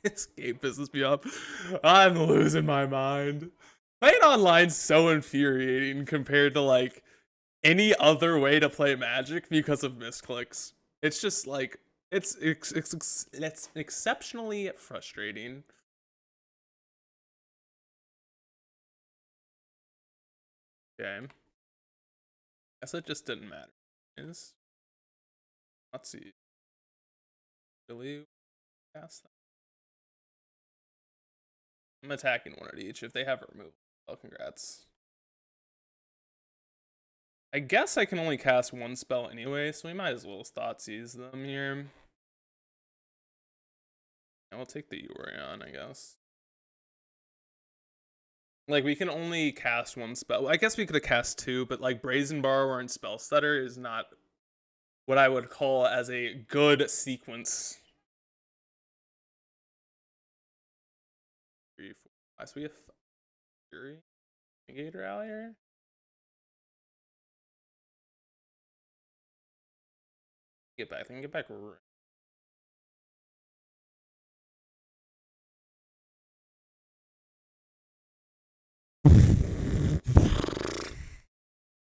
This game pisses me off. I'm losing my mind. Playing online's so infuriating compared to like any other way to play Magic because of misclicks. It's just like it's exceptionally frustrating. Okay. Guess it just didn't matter. Let's see. Really cast that. I'm attacking one at each. If they have a removal, well, congrats. I guess I can only cast one spell anyway, so we might as well Thoughtseize them here. And we'll take the Euphorion, I guess. Like, we can only cast one spell. I guess we could have cast two, but like Brazen Borrower and Spell Stutter is not what I would call as a good sequence. 3, 4, 5. So we have Fury, Negator Allier. Get back. I can get back.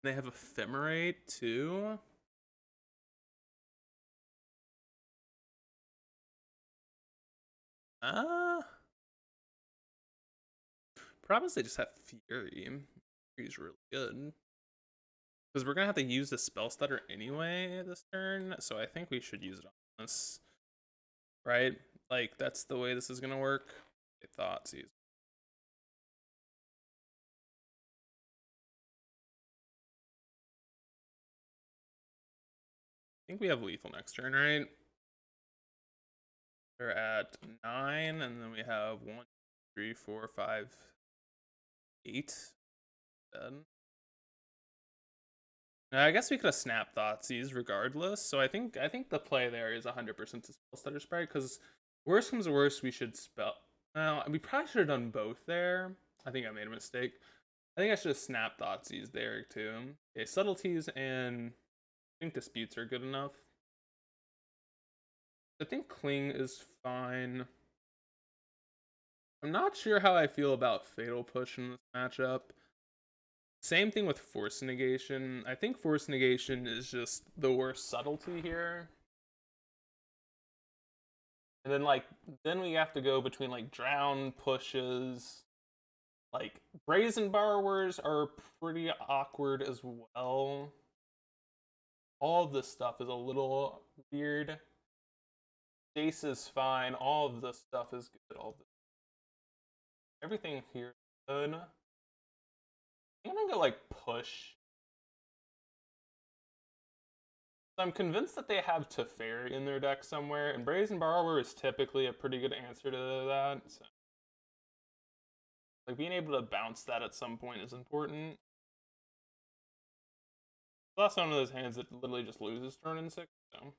They have Ephemerate too. Uh, Probably they just have Fury. Fury's really good. Because we're gonna have to use the spell stutter anyway this turn, so I think we should use it on this. Right? Like, that's the way this is gonna work. I thought, see. I think we have lethal next turn, right? We're at 9, and then we have 1, 3, 4, 5, 8. Then I guess we could have snap Thoughtseize regardless. So I think the play there is 100% to spell stutter sprite, because worst comes to worst, we should spell. Well, we probably should have done both there. I think I made a mistake. I think I should have snapped Thoughtseize there too. Okay, subtleties and I think disputes are good enough. I think cling is fine. I'm not sure how I feel about fatal push in this matchup. Same thing with force negation. I think force negation is just the worst subtlety here. And then we have to go between like drown pushes. Like brazen borrowers are pretty awkward as well. All of this stuff is a little weird. Jace is fine. All of this stuff is good. Everything here is good. I'm gonna go like push. I'm convinced that they have Teferi in their deck somewhere, and Brazen Borrower is typically a pretty good answer to that. So, like, being able to bounce that at some point is important. That's one of those hands that literally just loses turn in 6, so.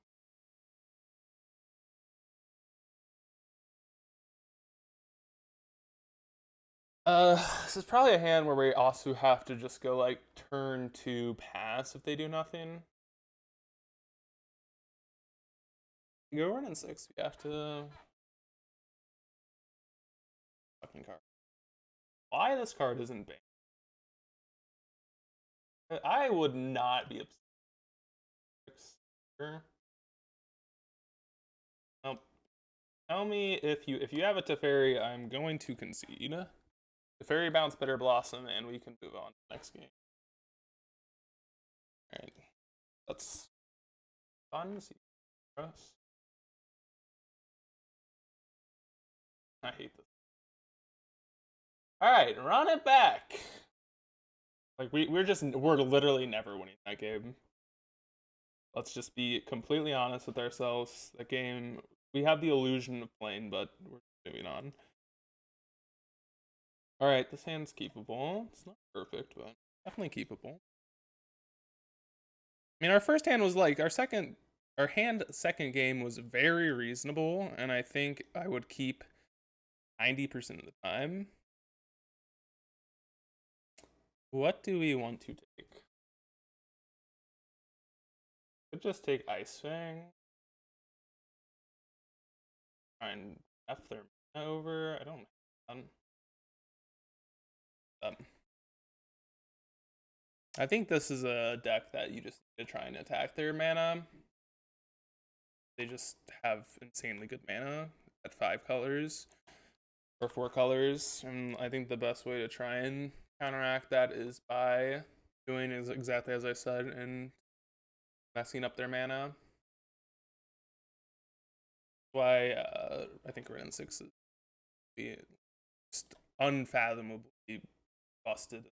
This is probably a hand where we also have to just go like turn 2 pass if they do nothing. Go run in 6, we have to. Fucking card. Why this card isn't banned? I would not be upset. Nope. Tell me if you have a Teferi, I'm going to concede. Teferi bounce Bitter Blossom, and we can move on to the next game. Alright. That's fun. See for us. I hate this. Alright, run it back. Like we're literally never winning that game. Let's just be completely honest with ourselves. That game, we have the illusion of playing, but we're moving on. Alright, this hand's keepable. It's not perfect, but definitely keepable. I mean, our first hand was like, our second game was very reasonable, and I think I would keep 90% of the time. What do we want to take? Could just take Ice Fang. Try and F their mana over. I don't know. I think this is a deck that you just need to try and attack their mana. They just have insanely good mana at 5 colors or 4 colors, and I think the best way to try and counteract that is by doing exactly as I said and messing up their mana. That's why I think Ren 6 is just unfathomably busted.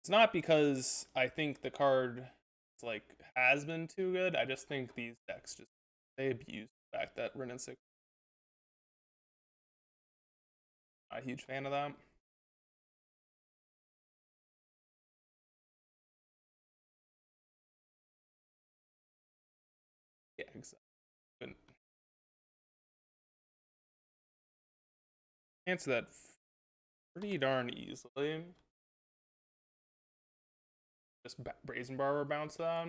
It's not because I think the card like has been too good. I just think these decks they abuse the fact that Ren 6. Not a huge fan of that. Yeah, exactly. Couldn't answer that pretty darn easily. Just Brazen Barber bounce that.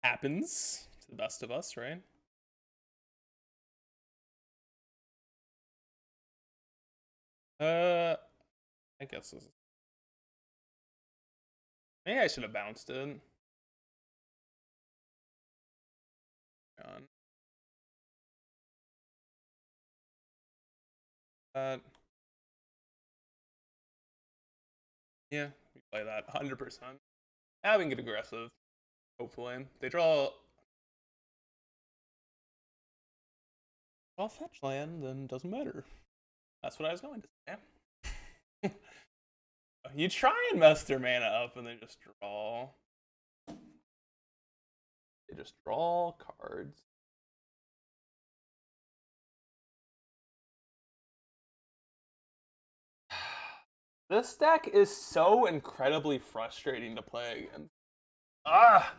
Happens to the best of us, right? I guess this is... Maybe I should have bounced it. Yeah, we play that 100%. Now we can get aggressive. Hopefully, they draw fetch land, then doesn't matter. That's what I was going to say. You try and mess their mana up, and they just draw. They just draw cards. This deck is so incredibly frustrating to play against. Ah!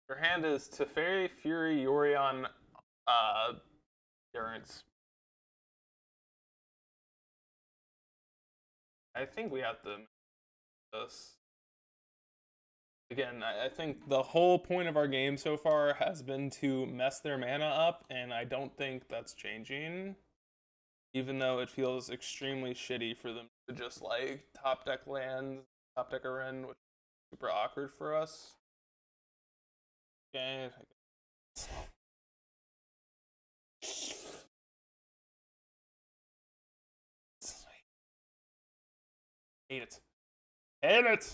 Your hand is Teferi, Fury, Yorion, Endurance. I think we have to this. Again, I think the whole point of our game so far has been to mess their mana up, and I don't think that's changing. Even though it feels extremely shitty for them to just like top deck lands, top deck Aren, which is super awkward for us. Okay. Hate it. Hate it!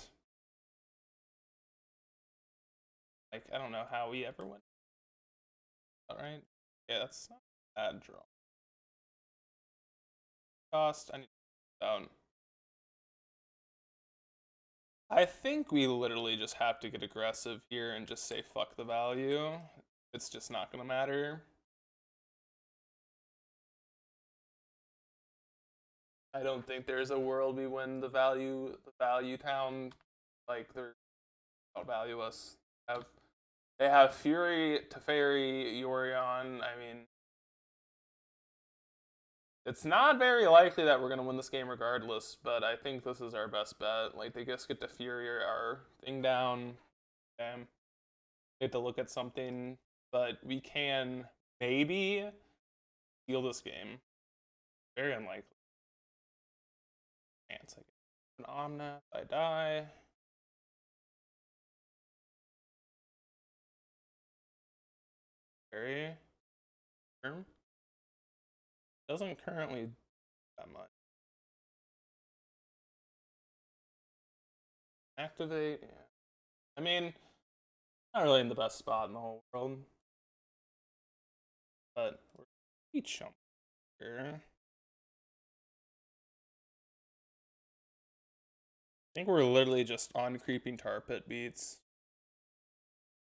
Like, I don't know how we ever win. Alright. Yeah, that's not a bad draw. Cost, I need down. I think we literally just have to get aggressive here and just say fuck the value. It's just not gonna matter. I don't think there's a world we win the value town, like they're don't value us. They have Fury, Teferi, Yorion. I mean, it's not very likely that we're gonna win this game regardless, but I think this is our best bet. Like they just get to Fury our thing down. Okay. We have to look at something, but we can maybe steal this game. Very unlikely. Chance I get an Omnath, I die. Very term. Doesn't currently that much. Activate, yeah. I mean, not really in the best spot in the whole world. But we're each jump here. I think we're literally just on creeping tar pit beats.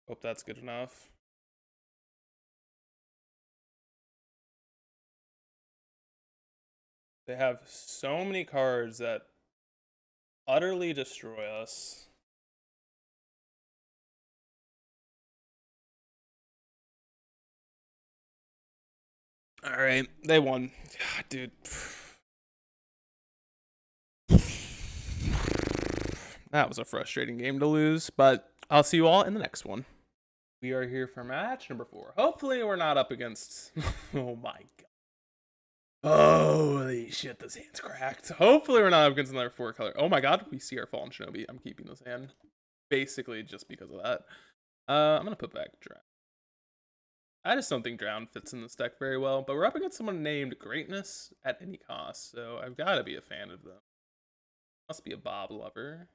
Hope that's good enough. They have so many cards that utterly destroy us. Alright, they won. God, dude. That was a frustrating game to lose, but I'll see you all in the next one. We are here for match number 4. Hopefully we're not up against... Oh my god. Holy shit, this hand's cracked. Hopefully we're not up against another 4-color. Oh my god, we see our Fallen Shinobi. I'm keeping this hand. Basically just because of that. I'm going to put back Drown. I just don't think Drown fits in this deck very well, but we're up against someone named Greatness at any cost, so I've got to be a fan of them. Must be a Bob lover.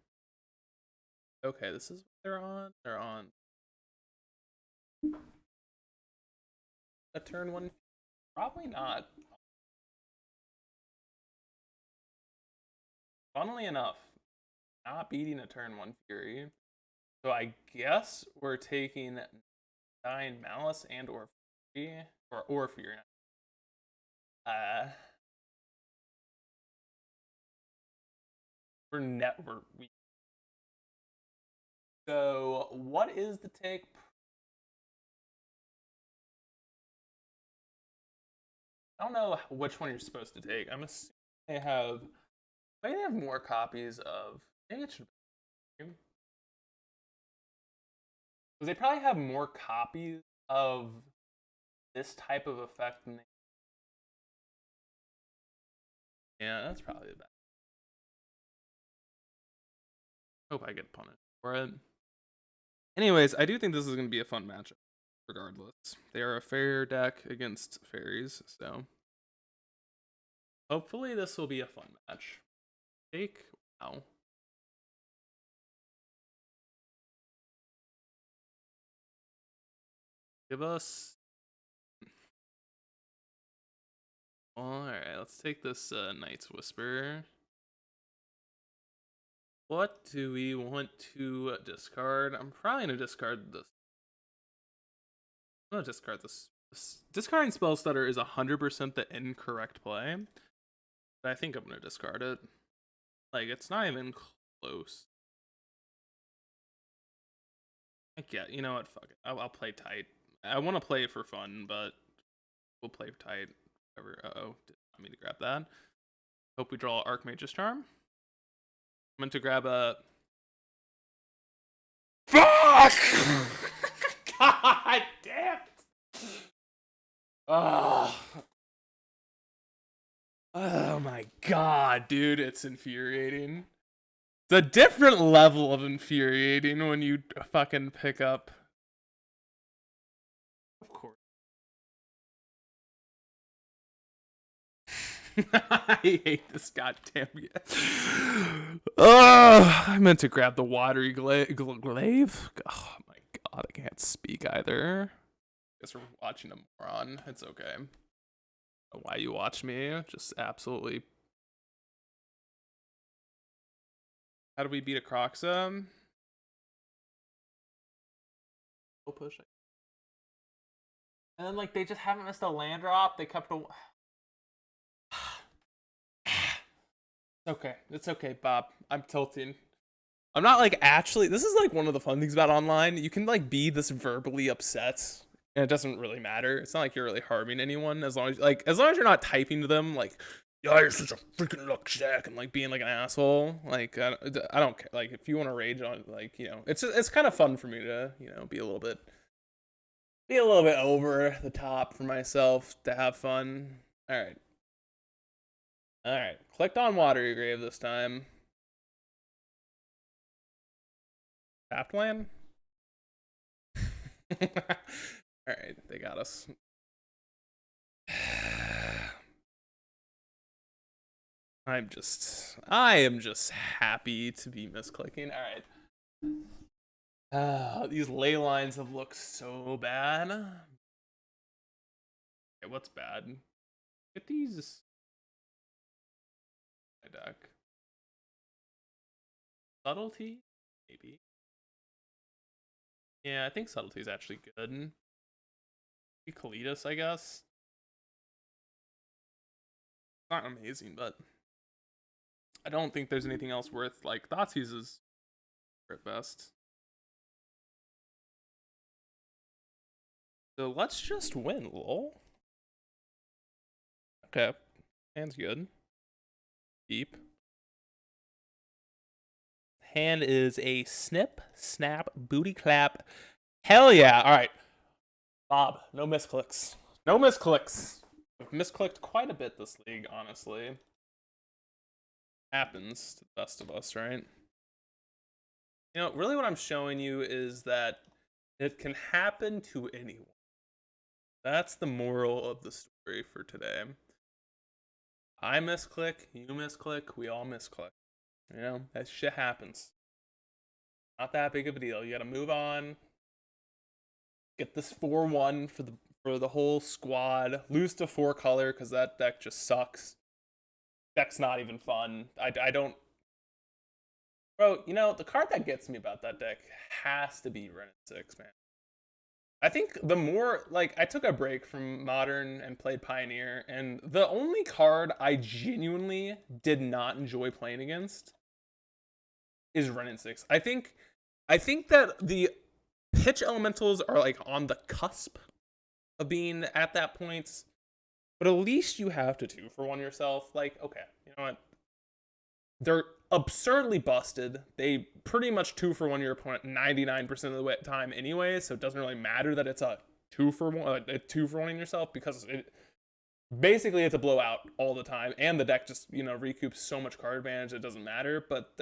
Okay, this is what they're on. They're on a turn 1. Probably not. Funnily enough, not beating a turn 1 Fury. So I guess we're taking 9 Malice and or Fury. Or Fury. We So what is the take? I don't know which one you're supposed to take. I'm assuming they have maybe they have more copies of maybe it should be because they probably have more copies of this type of effect than they... Yeah, that's probably the best. Hope I get punished for it. Anyways, I do think this is going to be a fun matchup, regardless. They are a fair deck against Faeries, so hopefully this will be a fun match. Wow. Give us... Alright, let's take this Knight's Whisper. What do we want to discard? I'm probably going to discard this. I'm going to discard this. Discarding Spell Stutter is 100% the incorrect play. But I think I'm going to discard it. Like, it's not even close. Yeah, you know what? Fuck it. I'll play tight. I want to play for fun, but we'll play tight. Whatever. Uh-oh. Did not mean to grab that. Hope we draw Archmage's Charm. I'm meant to grab a... Fuck! God damn it! Oh my god, dude, it's infuriating. It's a different level of infuriating when you fucking pick up. Of course. I hate this goddamn game. Oh, I meant to grab the watery glaive. Oh my god, I can't speak either. Guess we're watching a moron. It's okay. Why you watch me? Just absolutely. How do we beat a Croxa? Push it. And then, like, they just haven't missed a land drop. They kept a... Okay, it's okay, Bob. I'm tilting. I'm not, like, actually... This is, like, one of the fun things about online. You can, like, be this verbally upset, and it doesn't really matter. It's not like you're really harming anyone, as long as you're not typing to them, like, yeah, you're such a freaking luck sack, and, like, being, like, an asshole. Like, I don't care. Like, if you want to rage on, like, you know... It's kind of fun for me to, you know, be a little bit over the top for myself to have fun. Alright. Alright. Clicked on Watery Grave this time. Tapped land? Alright, they got us. I am just happy to be misclicking. Alright. These ley lines have looked so bad. Okay, what's bad? Get these. My deck. Subtlety? Maybe. Yeah, I think Subtlety is actually good. Kalidas, I guess. Not amazing, but I don't think there's anything else worth, like, Thoughtseize is at best. So let's just win, lol. Okay. Hand's good. Deep. Hand is a snip, snap, booty clap. Hell yeah. Alright. Bob, no misclicks. No misclicks. I've misclicked quite a bit this league, honestly. Happens to the best of us, right? You know, really what I'm showing you is that it can happen to anyone. That's the moral of the story for today. I misclick, you misclick, we all misclick. You know, that shit happens. Not that big of a deal. You gotta move on. Get this 4-1 for the whole squad. Lose to 4 color because that deck just sucks. Deck's not even fun. I don't... Bro, you know, the card that gets me about that deck has to be Wrenn and 6, man. I think the more, like, I took a break from Modern and played Pioneer, and the only card I genuinely did not enjoy playing against is Wrenn and 6. I think that the pitch elementals are, like, on the cusp of being at that point, but at least you have to 2-for-1 yourself. Like, okay, you know what? They're absurdly busted. They pretty much 2-for-1 your opponent 99% of the time anyway, so it doesn't really matter that it's a 2-for-1, 2-for-1 yourself, because basically it's a blowout all the time, and the deck just, you know, recoups so much card advantage it doesn't matter. But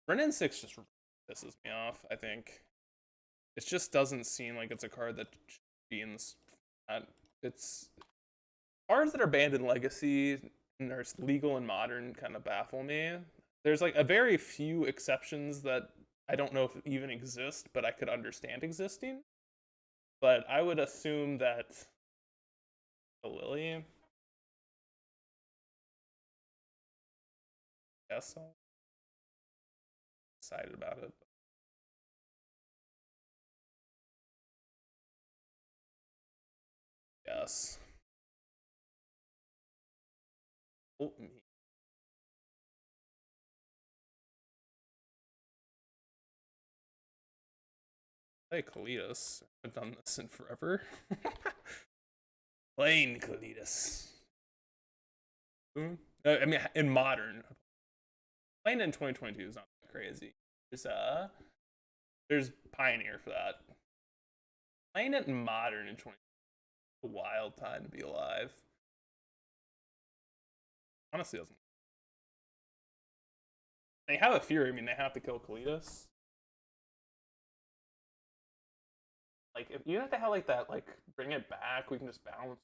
Wrenn and 6 just pisses me off, I think. it just doesn't seem like it's a card that should be in this. It's cards that are banned in Legacy and are legal and modern kind of baffle me. There's like a very few exceptions that I don't know if even exist, but I could understand existing. But I would assume that the Lily. Yes, I'm excited about it. Yes. Oh, me. Hey, Kalidas. I've done this in forever. Plain Kalidas. I mean, in modern. Playing in 2022 is not that crazy. There's Pioneer for that. Playing it in modern in 20, a wild time to be alive. Honestly, doesn't. They have a Fury. I mean, they have to kill Kalidas. Like, if you have to have like that, like bring it back, we can just bounce.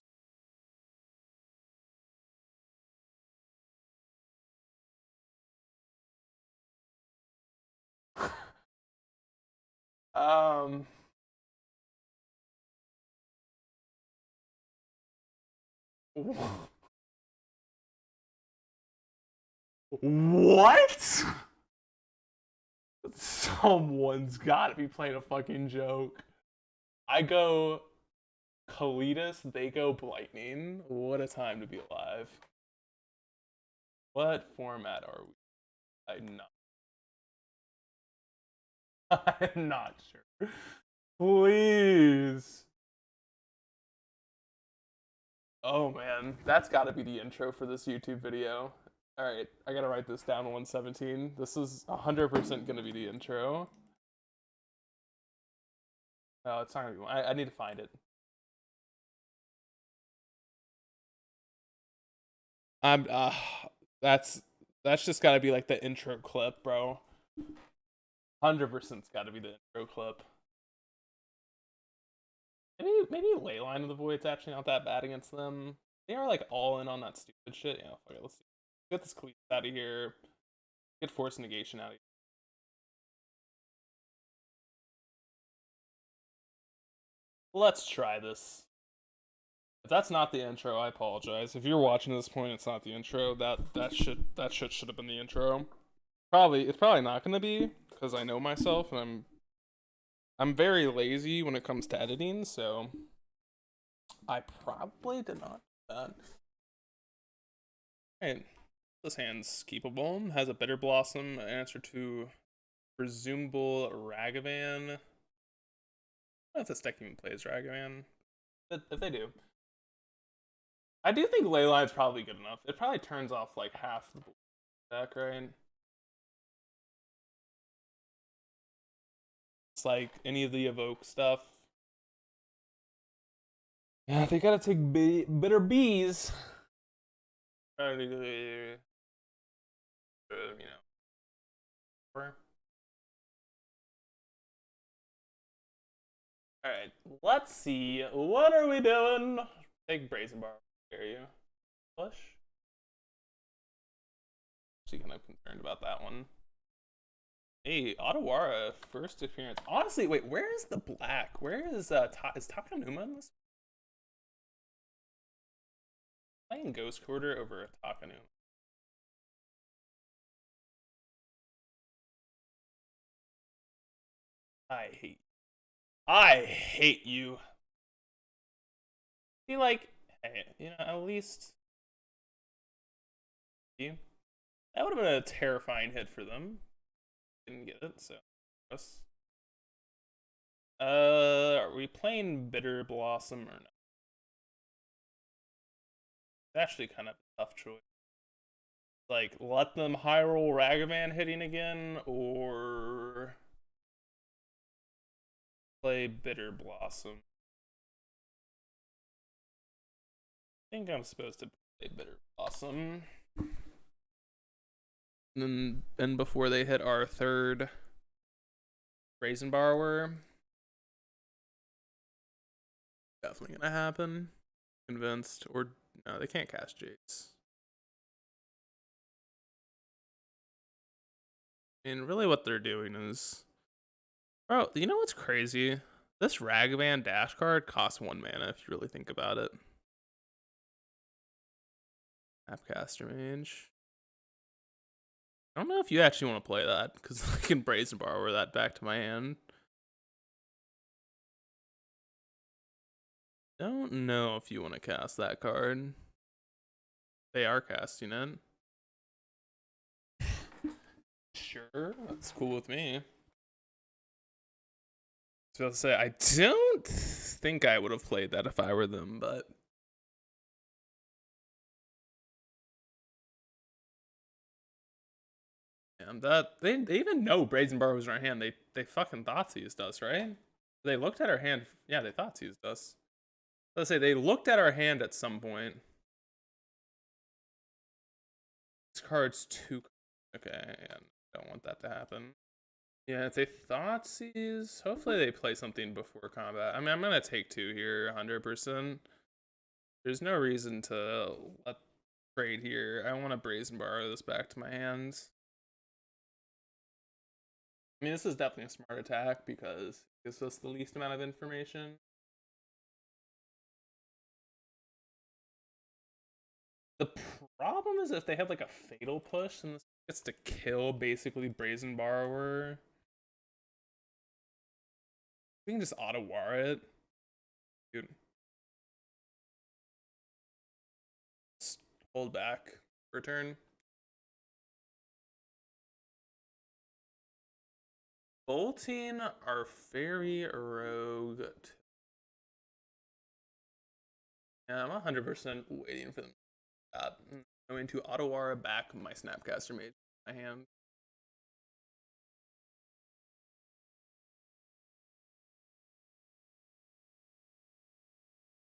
um. What? Someone's got to be playing a fucking joke. I go Kalidas, they go Lightning. What a time to be alive. What format are we? I'm not. I'm not sure. Please. Oh man, that's got to be the intro for this YouTube video. All right, I gotta write this down. 117. This is 100% gonna be the intro. No, it's not gonna be. I need to find it. I'm that's just gotta be like the intro clip, bro. 100%'s gotta be the intro clip. Maybe Leyline of the Void's actually not that bad against them. They are like all in on that stupid shit. Yeah, fuck it, let's see. Get this Cleats out of here. Get Force Negation out of here. Let's try this. If that's not the intro, I apologize. If you're watching at this point, it's not the intro. That shit should have been the intro. It's probably not gonna be because I know myself and I'm very lazy when it comes to editing, so I probably did not do that. Alright. This hand's keepable. Has a Bitter Blossom, answer to presumable Ragavan. I don't know if this deck even plays Ragavan. If they do. I do think Leyline's probably good enough. It probably turns off like half the deck, right? It's like any of the evoke stuff. Yeah, they gotta take bitter bees. You know. Alright, let's see. What are we doing? Take Brazen Bar. Dare you? Push? Actually, kind of concerned about that one. Hey, Otawara, first appearance. Honestly, wait, where is the black? Where is Takanuma in this? Playing Ghost Quarter over Takanuma. I hate you. Be like, hey, you know, at least that would have been a terrifying hit for them. Didn't get it, so yes. Are we playing Bitter Blossom or not? It's actually kind of a tough choice. Like, let them high roll Ragavan hitting again, or play Bitter Blossom. I think I'm supposed to play Bitter Blossom. And before they hit our third Brazen Borrower, definitely gonna happen. Convinced. Or no, they can't cast Jace. And really what they're doing is, bro, you know what's crazy? This Ragavan dash card costs 1 mana if you really think about it. Snapcaster Mage. I don't know if you actually want to play that, because I can Brazen Borrower that back to my hand. Don't know if you want to cast that card. They are casting it. Sure, that's cool with me. So I'll say I don't think I would have played that if I were them, but and that they even know Brazen Bar was in our hand. They fucking thought used us, right? They looked at our hand. Yeah, they thought used us. Let's say they looked at our hand at some point. This card's too. Okay, yeah, don't want that to happen. Yeah, if they thought seize, hopefully they play something before combat. I mean, I'm gonna take 2 here, 100%. There's no reason to let trade here. I want to Brazen Borrow this back to my hands. I mean, this is definitely a smart attack because it gives us the least amount of information. The problem is if they have like a fatal push and this gets to kill basically Brazen Borrower. We can just auto-war it. Dude. Just hold back. Return. Bolting our Fairy Rogue. Yeah, I'm 100% waiting for them. I'm going to auto-war back my Snapcaster Mage in my hand.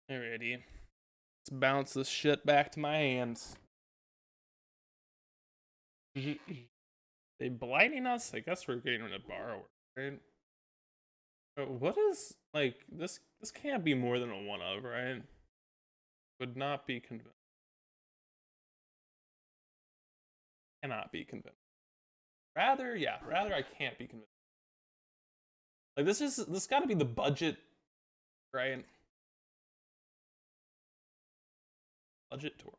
Alrighty. Let's bounce this shit back to my hands. They blighting us? I guess we're getting rid of Borrower, right? But what is, like, this can't be more than a 1-of, right? Would not be convinced. Cannot be convinced. Rather I can't be convinced. Like, this gotta be the budget, right? Budget tour.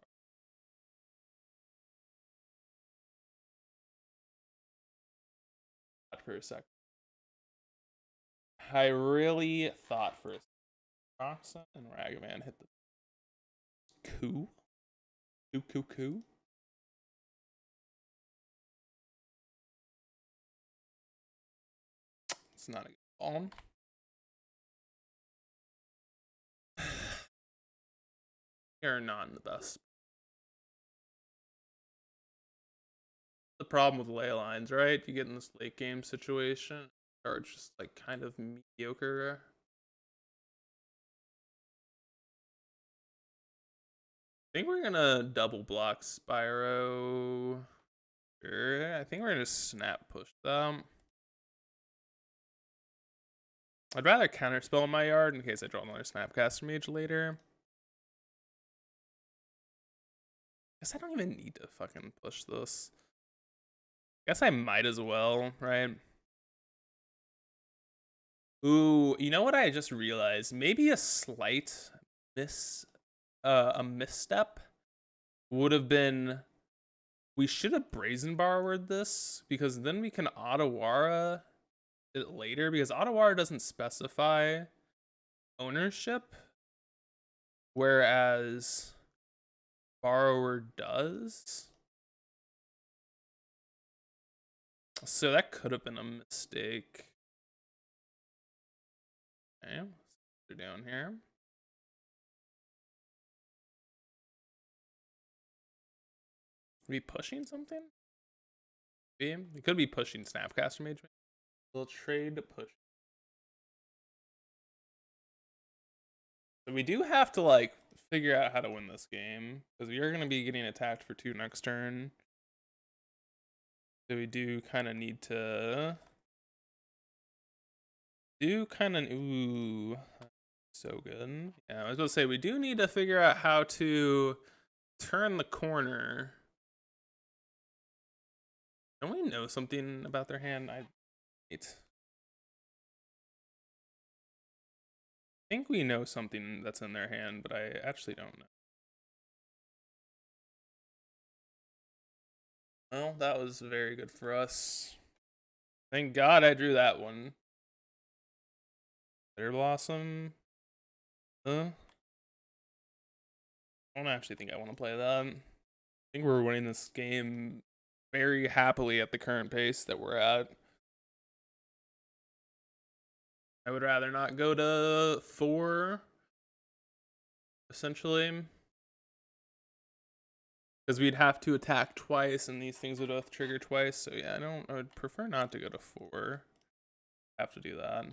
For a sec. I really thought for a second. Roxa and Ragavan hit the coup. Coup. It's not a good call. You're not in the best. The problem with ley lines, right? You get in this late game situation, or just like kind of mediocre. I think we're gonna double block Spyro. Sure. I think we're gonna snap push them. I'd rather counterspell in my yard in case I draw another Snapcaster Mage later. Guess I don't even need to fucking push this. Guess I might as well, right? Ooh, you know what I just realized? Maybe a slight a misstep would have been, we should have Brazen Borrowered this, because then we can Otawara it later, because Otawara doesn't specify ownership, whereas Borrower does. So that could have been a mistake. Okay, let's go down here. Are we pushing something? We could be pushing Snapcaster Mage. We'll trade push. So we do have to like figure out how to win this game, because we are going to be getting attacked for 2 next turn. So we do kind of need to ooh. So good. Yeah, I was going to say, we do need to figure out how to turn the corner. Don't we know something about their hand? I think we know something that's in their hand, but I actually don't know. Well, that was very good for us. Thank God I drew that one. Bitter Blossom. I don't actually think I want to play that. I think we're winning this game very happily at the current pace that we're at. I would rather not go to 4, essentially. Because we'd have to attack twice, and these things would both trigger twice. So yeah, I would prefer not to go to 4. Have to do that.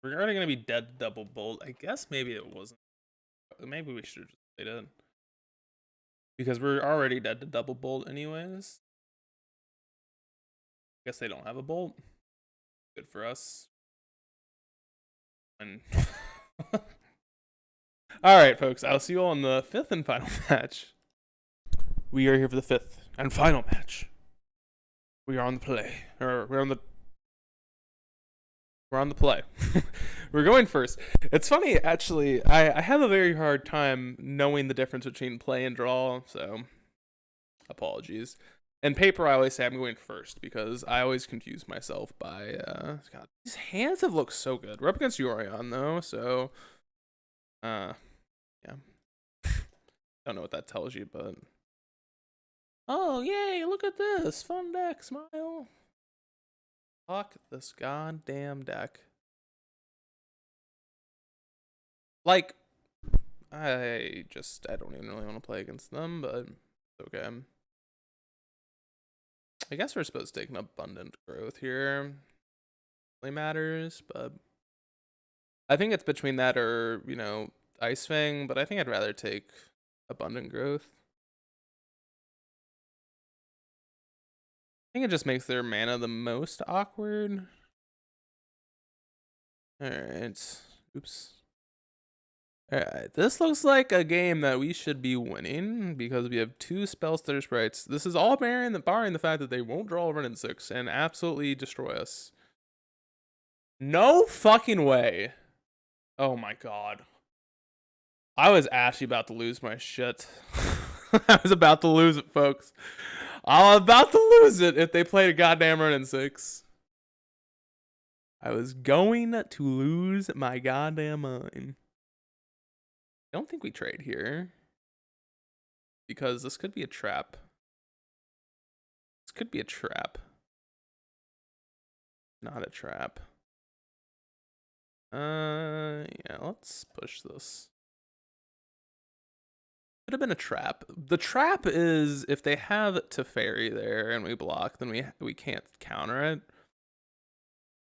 We're already gonna be dead to double bolt. I guess maybe it wasn't. Maybe we should have just played it. Because we're already dead to double bolt anyways. I guess they don't have a bolt. Good for us. And alright, folks, I'll see you all in the 5th and final match. We are here for the 5th and final match. We are on the play. Or we're on the play. We're going first. It's funny, actually. I have a very hard time knowing the difference between play and draw, so apologies. In paper, I always say I'm going first because I always confuse myself by. God, these hands have looked so good. We're up against Yorion though, so. Yeah. Don't know what that tells you, but. Oh yay! Look at this fun deck. Smile. Fuck this goddamn deck. Like, I don't even really want to play against them, but it's okay. I guess we're supposed to take an abundant growth here. Really matters, but I think it's between that or, Ice Fang, but I think I'd rather take abundant growth. I think it just makes their mana the most awkward. Alright. Oops. Alright, this looks like a game that we should be winning because we have 2 Spellstutter Sprites. This is all barring the fact that they won't draw a run in 6 and absolutely destroy us. No fucking way. Oh my god. I was actually about to lose my shit. I was about to lose it, folks. I'm about to lose it if they played a goddamn run in 6. I was going to lose my goddamn mind. I don't think we trade here. Because this could be a trap. This could be a trap. Not a trap. Yeah, let's push this. Could have been a trap. The trap is if they have Teferi there and we block, then we can't counter it.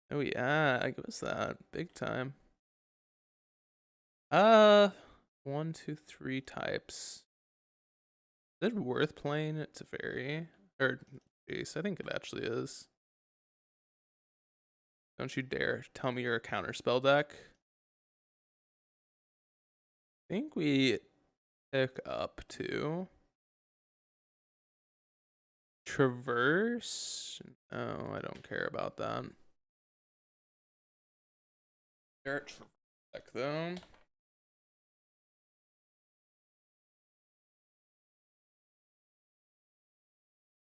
Oh yeah, give us that. Big time. 1, 2, 3 types. Is it worth playing Teferi? Or Jace? I think it actually is. Don't you dare tell me you're a counter spell deck. I think we pick up to Traverse. No, I don't care about that. Deck though.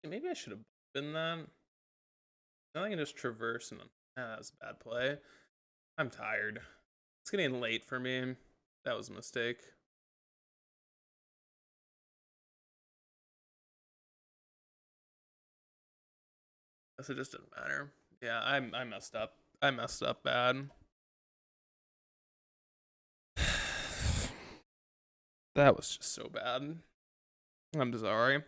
Maybe I should have been that. Now I can just traverse and that was a bad play. I'm tired. It's getting late for me. That was a mistake. Guess it just didn't matter. Yeah, I messed up. I messed up bad. That was just so bad. I'm sorry.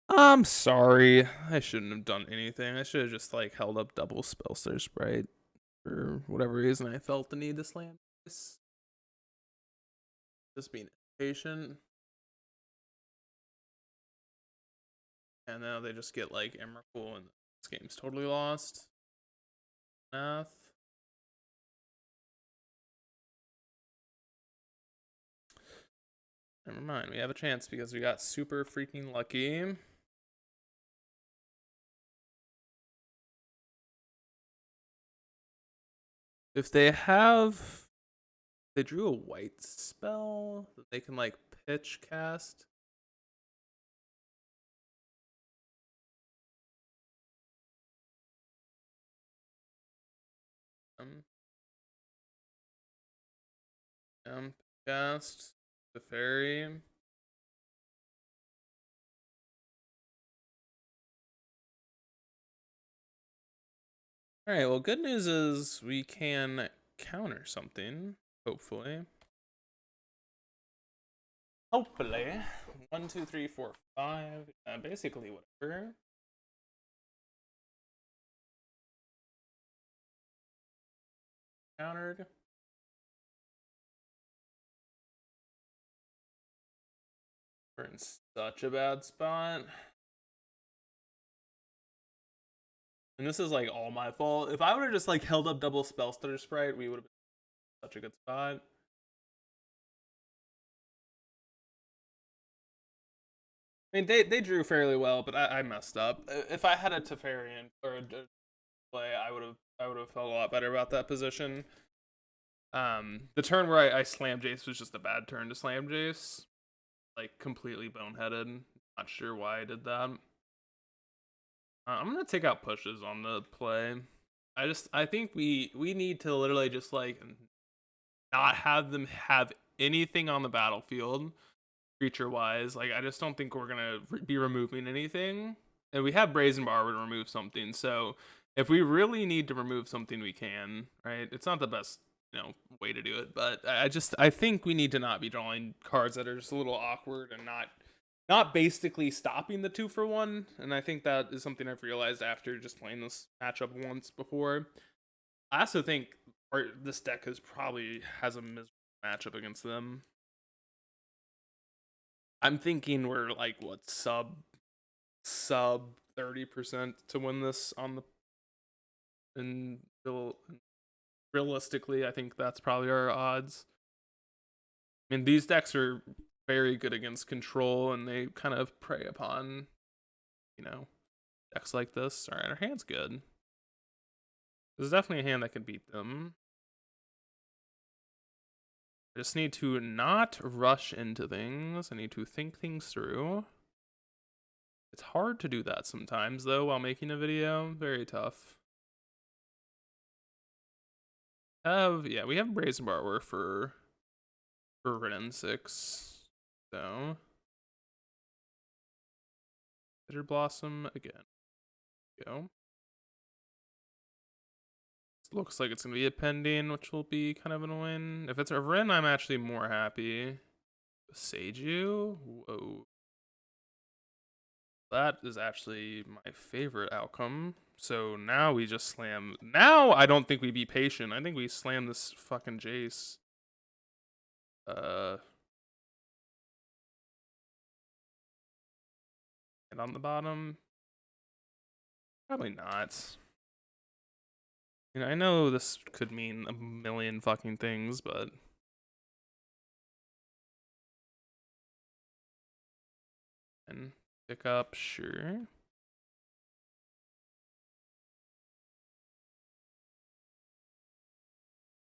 I'm sorry. I shouldn't have done anything. I should have just held up double Spellstutter Sprite. For whatever reason, I felt the need to slam this. Just being patient. And now they just get Emrakul and this game's totally lost. Math. Never mind, we have a chance because we got super freaking lucky. If they have, they drew a white spell that they can like pitch cast. Cast the fairy. All right. Well, good news is we can counter something. Hopefully. Hopefully. 1, 2, 3, 4, 5. Basically whatever. Countered. We're in such a bad spot. And this is like all my fault. If I would have just like held up double spell stutter sprite, we would have been in such a good spot. I mean, they drew fairly well, but I messed up. If I had a Teferian or a play, I would have felt a lot better about that position. The turn where I slammed Jace was just a bad turn to slam Jace, like completely boneheaded. Not sure why I did that. I'm gonna take out pushes on the play. I think we need to literally just like not have them have anything on the battlefield creature wise. Like I just don't think we're gonna be removing anything, and we have Brazen Barber to remove something. So if we really need to remove something, we can. Right? It's not the best way to do it, but I think we need to not be drawing cards that are just a little awkward and not basically stopping the 2-for-1. And I think that is something I've realized after just playing this matchup once before. I also think this deck probably has a miserable matchup against them. I'm thinking we're like what sub 30% to win this on the and realistically, I think that's probably our odds. I mean, these decks are very good against control, and they kind of prey upon, decks like this. All right, our hand's good. This is definitely a hand that can beat them. I just need to not rush into things. I need to think things through. It's hard to do that sometimes, though, while making a video. Very tough. Yeah, we have Brazen Barber for Ren 6. So Bitter Blossom again. Go. Looks like it's gonna be a pending, which will be kind of annoying. If it's a Ren, I'm actually more happy. Seiju? Whoa. That is actually my favorite outcome. So now we just slam. Now I don't think we be patient. I think we slam this fucking Jace. And on the bottom? Probably not. I know this could mean a million fucking things, but and pick up, sure.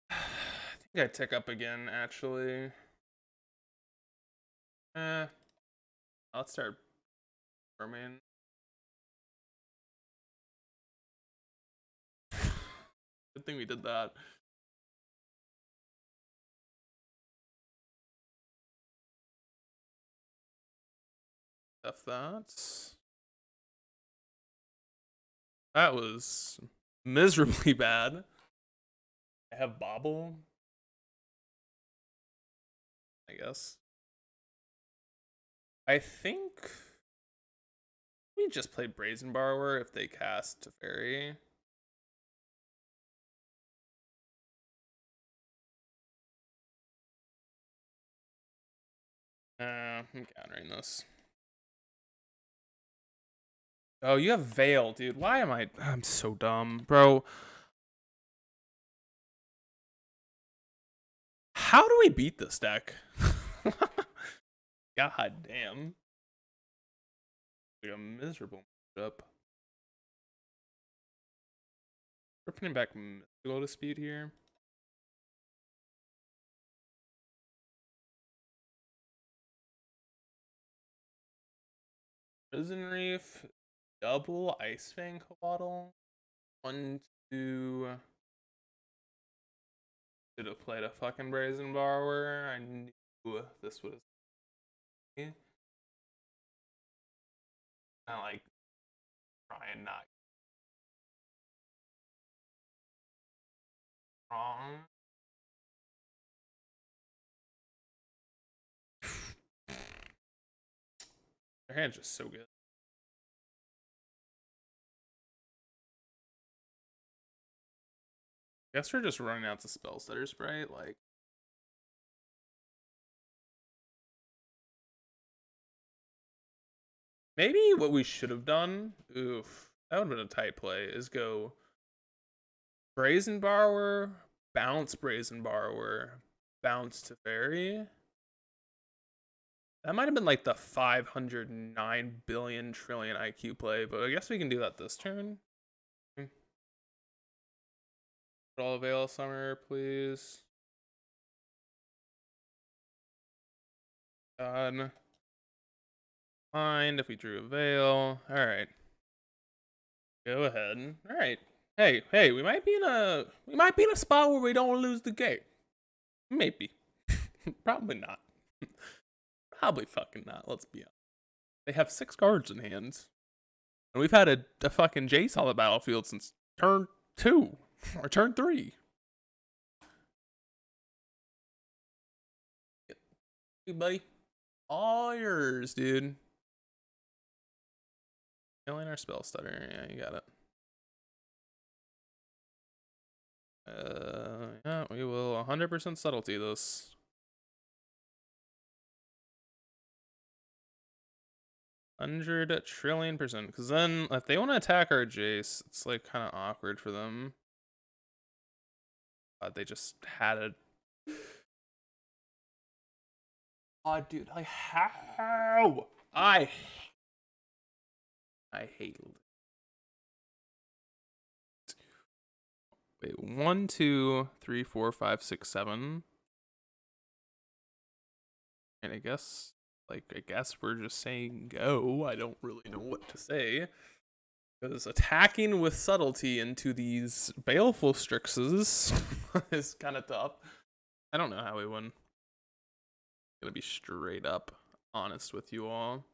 I think I tick up again, actually. Let's start farming. Good thing we did that. F that. That was miserably bad. I have Bobble, I guess. I think we just play Brazen Borrower if they cast to Fairy. I'm countering this. Oh, you have Veil, dude. Why am I'm so dumb, bro. How do we beat this deck? God damn. Like a miserable matchup. We're putting back Mystical Dispute here. Prison Reef, double Ice Fang Coatl. 1, 2. Should have played a fucking Brazen Borrower. I knew this was. I like trying not wrong. Their hand's just so good. Guess we're just running out to Spell Stutter Sprite, like. Maybe what we should have done, oof, that would have been a tight play, is go Brazen Borrower, bounce Brazen Borrower, bounce to Fairy. That might have been like the 509 billion trillion IQ play, but I guess we can do that this turn. All Veil Summer, please. Done. Mind if we drew a Veil. Alright. Go ahead. Alright. Hey, we might be in a spot where we don't lose the game. Maybe. Probably not. Probably fucking not, let's be honest. They have 6 cards in hand. And we've had a fucking Jace on the battlefield since turn 2. Or turn 3. Hey, buddy. All yours, dude. Killing our Spell Stutter. Yeah, you got it. Yeah, we will 100% subtlety this. 100 trillion%. Because then, if they want to attack our Jace, it's like kind of awkward for them. They just had a. Oh, dude, like how? I hate. Wait, 1, 2, 3, 4, 5, 6, 7. And I guess we're just saying go. I don't really know what to say. Because attacking with subtlety into these baleful Strixes is kind of tough. I don't know how we win. I'm gonna be straight up honest with you all.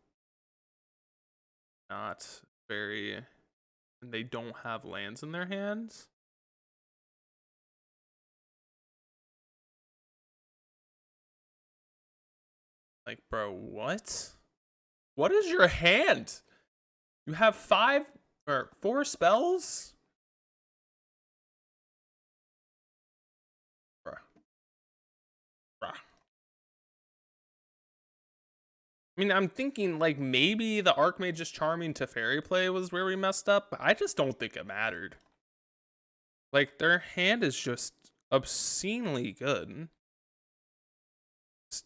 Not very. And they don't have lands in their hands. Like, bro, what? What is your hand? You have 5 or 4 spells? Bruh. I mean, I'm thinking like maybe the Archmage's Charming to Fairy play was where we messed up, but I just don't think it mattered. Like, their hand is just obscenely good.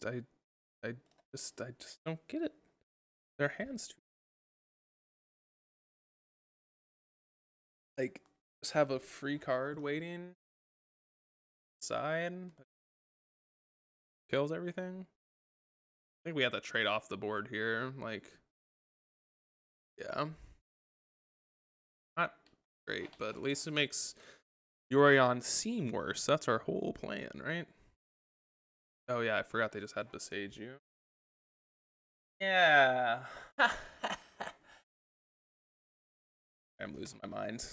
I just don't get it. Their hand's too. Like, just have a free card waiting. Side. Kills everything. I think we have to trade off the board here. Like, yeah. Not great, but at least it makes Yorion seem worse. That's our whole plan, right? Oh yeah, I forgot they just had Besage you. Yeah. I'm losing my mind.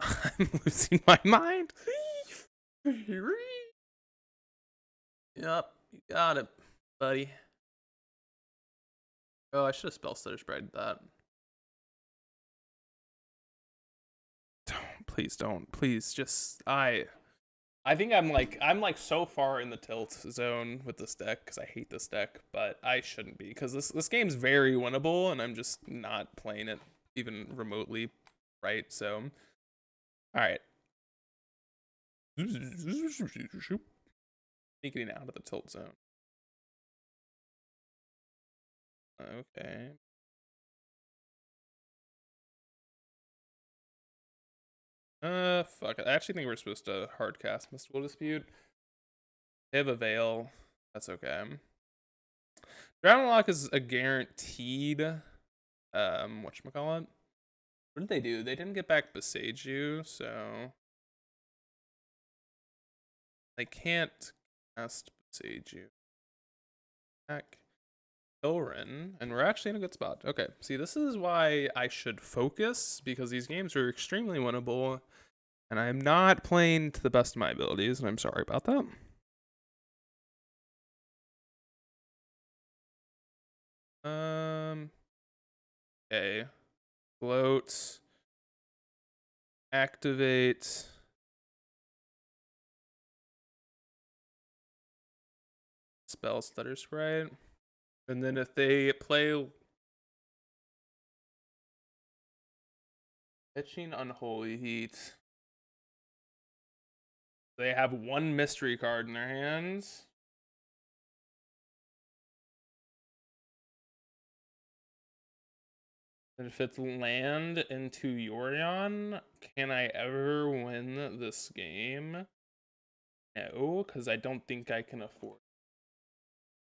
I'm losing my mind. Yep, you got it, buddy. Oh, I should have Spell Stutter Spread that. Don't. Please, just I think I'm like so far in the tilt zone with this deck because I hate this deck, but I shouldn't be because this game's very winnable and I'm just not playing it even remotely right. So, all right, Getting out of the tilt zone. Okay. Fuck it. I actually think we're supposed to hardcast Mystical Dispute. They have a Veil. That's okay. Drown Lock is a guaranteed. Whatchamacallit? What did they do? They didn't get back Beseiju, so they can't cast Beseiju. Back Ilrin, and we're actually in a good spot. Okay, see, this is why I should focus, because these games are extremely winnable, and I am not playing to the best of my abilities, and I'm sorry about that. Okay. Float. Activate. Spell Stutter Sprite. And then if they play Pitching Unholy Heat, they have one mystery card in their hands. And if it's land into Yorion, can I ever win this game? No, because I don't think I can afford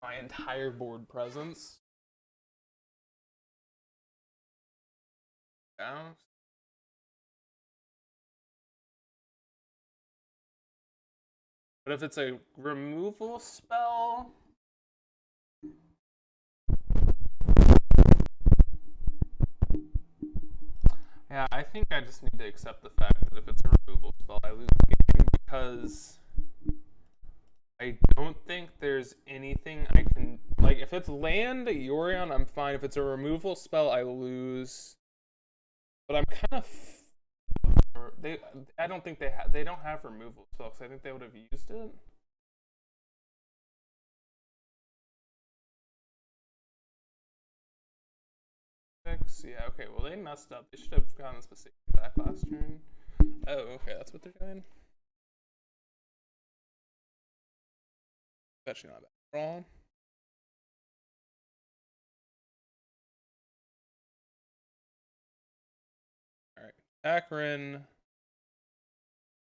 my entire board presence. Yeah. But if it's a removal spell, yeah, I think I just need to accept the fact that if it's a removal spell, I lose the game, because I don't think there's anything I can, like, if it's land Yorion, I'm fine. If it's a removal spell, I lose. But I'm kind of I don't think they don't have removal spells. I think they would have used it. Yeah, okay, well, they messed up. They should have gotten this mistake back last turn. Oh, okay, that's what they're doing. Actually not bad at all. Alright, Akron.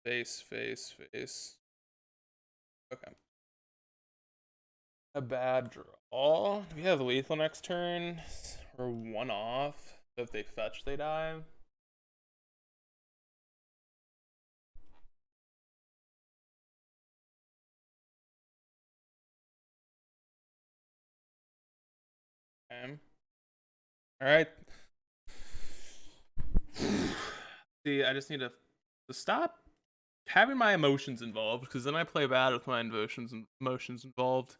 Face. Okay. A bad draw. Do we have lethal next turn? Or one off. So if they fetch, they die. Okay. Alright. See, I just need to stop having my emotions involved, because then I play bad with my emotions involved.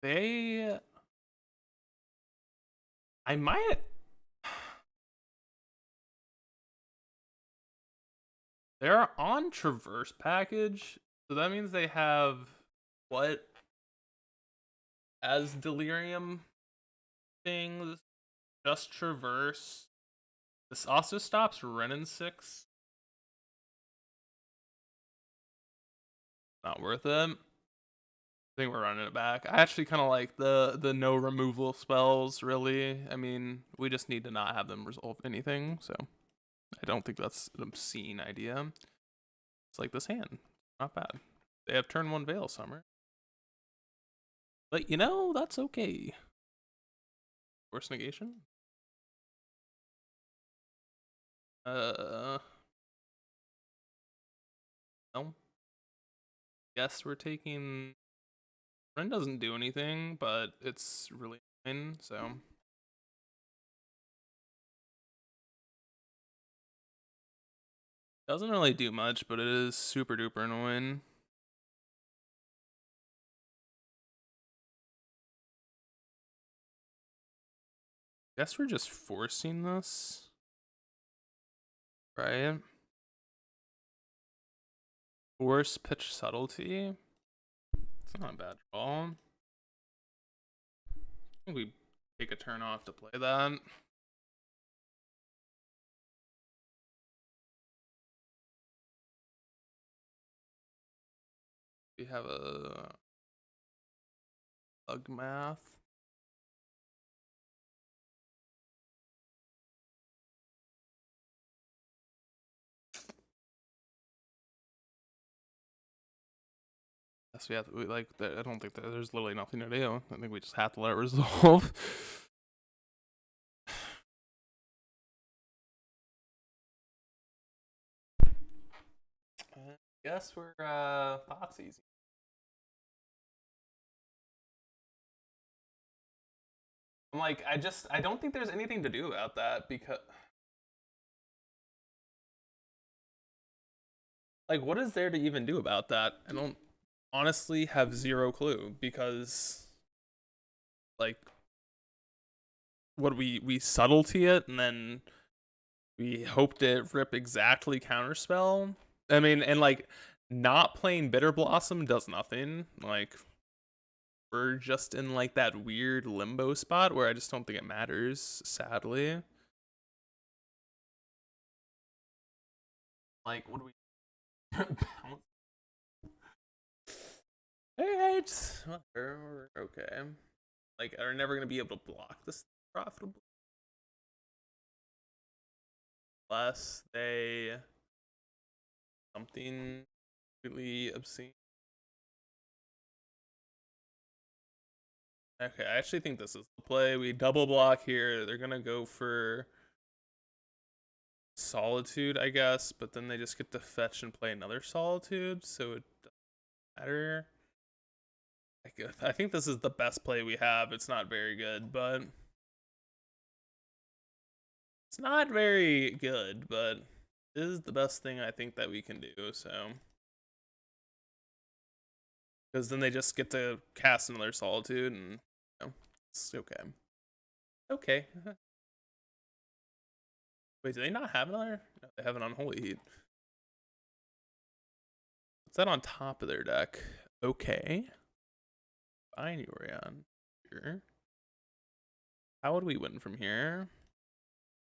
I might. They're on Traverse package, so that means they have what as Delirium things? Just Traverse. This also stops Renin 6. Not worth it. I think we're running it back. I actually kind of like the no removal spells, really. I mean, we just need to not have them resolve anything, so I don't think that's an obscene idea. It's like this hand. Not bad. They have turn 1 Veil Summer. But you know, that's okay. Force negation? No. Guess we're taking. Ren doesn't do anything, but it's really annoying, so. Doesn't really do much, but it is super duper annoying. Guess we're just forcing this. Right? Force pitch subtlety. It's not a bad draw. I think we take a turn off to play that. We have a bug math. Yes, we have to, like, I don't think there's literally nothing to do. I think we just have to let it resolve. I guess we're Foxy's. I'm like, I don't think there's anything to do about that because, like, what is there to even do about that? I don't honestly have zero clue because, like, what we subtlety it and then we hope to rip exactly counterspell. I mean, and like, not playing Bitter Blossom does nothing. Like, we're just in like that weird limbo spot where I just don't think it matters, sadly. Like, what do we bounce? Alright. We're okay. Like, are never gonna be able to block this profitably. Unless they something really obscene. Okay, I actually think this is the play. We double block here. They're gonna go for Solitude, I guess, but then they just get to fetch and play another Solitude, so it doesn't matter. I think this is the best play we have. It's not very good, but it's not very good, but it is the best thing I think that we can do, so. Because then they just get to cast another Solitude, and you know, it's okay. Okay. Wait, do they not have another? No, they have an Unholy Heat. What's that on top of their deck? Okay. Binurion. Sure. How would we win from here?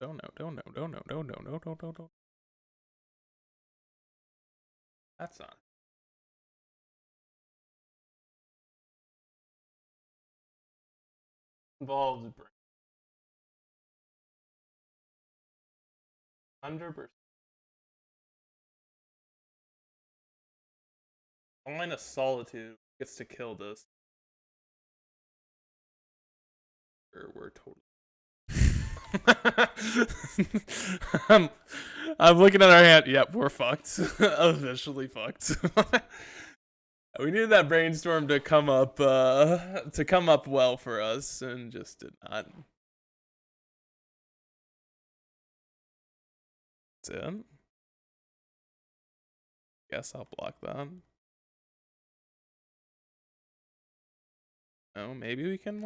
Don't know. That's not. Involves 100%. Line of Solitude gets to kill this. We're totally. I'm looking at our hand. Yep, we're fucked. Officially fucked. We needed that brainstorm to come up well for us, and just did not. That's it. Guess I'll block that. Oh, maybe we can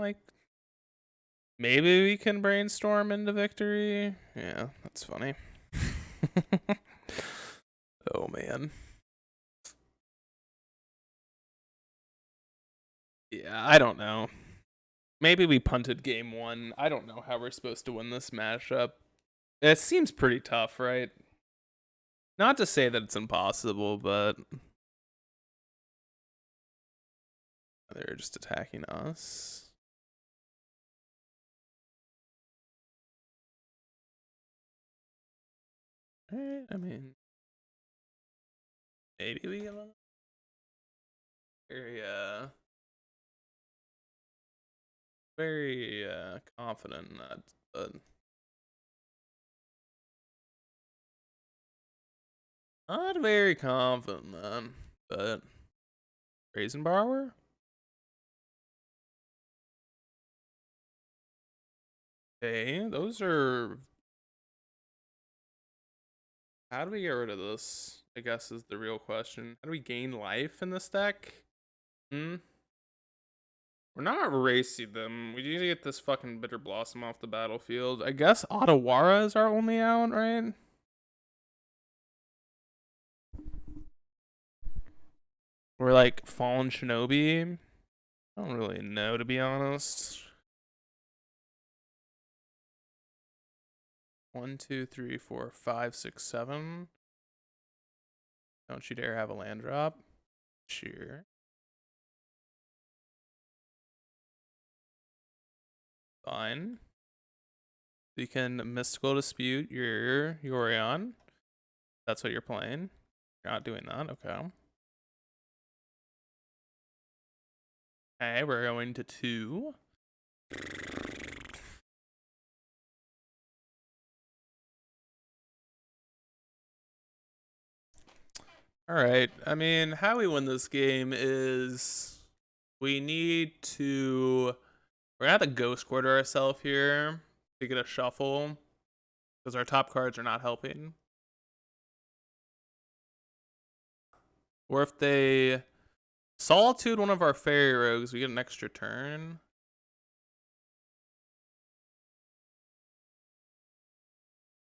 maybe we can brainstorm into victory. Yeah, that's funny. Oh man. Yeah, I don't know. Maybe we punted game 1. I don't know how we're supposed to win this matchup. It seems pretty tough, right? Not to say that it's impossible, but they're just attacking us. Alright, I mean, maybe we get a very confident in that, but not very confident in that. But Raisenbauer? Okay, those are. How do we get rid of this? I guess is the real question. How do we gain life in this deck? We're not racing them. We need to get this fucking Bitter Blossom off the battlefield. I guess Otawara is our only out, right? We're like Fallen Shinobi. I don't really know, to be honest. 1, 2, 3, 4, 5, 6, 7. Don't you dare have a land drop. Sure. Fine. You can Mystical Dispute your Yorion. That's what you're playing. You're not doing that. Okay. Okay, we're going to 2. Alright, I mean, how we win this game is we need to... We're gonna have to Ghost Quarter ourselves here to get a shuffle because our top cards are not helping. Or if they Solitude one of our Fairy Rogues, we get an extra turn.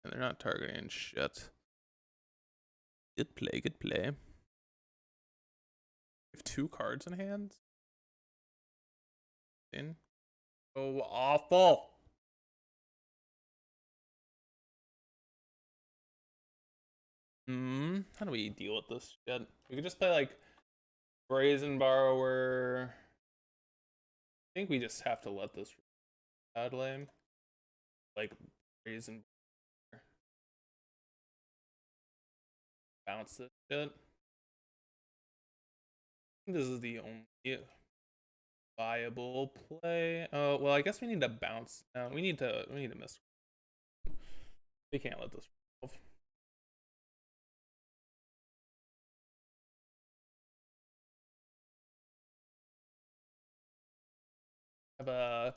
And they're not targeting shit. Good play, good play. We have 2 cards in hand. Oh, awful. How do we deal with this shit? We could just play like Brazen Borrower. I think we just have to let this bad lane. Like Brazen Borrower. Bounce this shit. I think this is the only viable play. Oh well, I guess we need to bounce. No, we need to miss. We can't let this off. Have a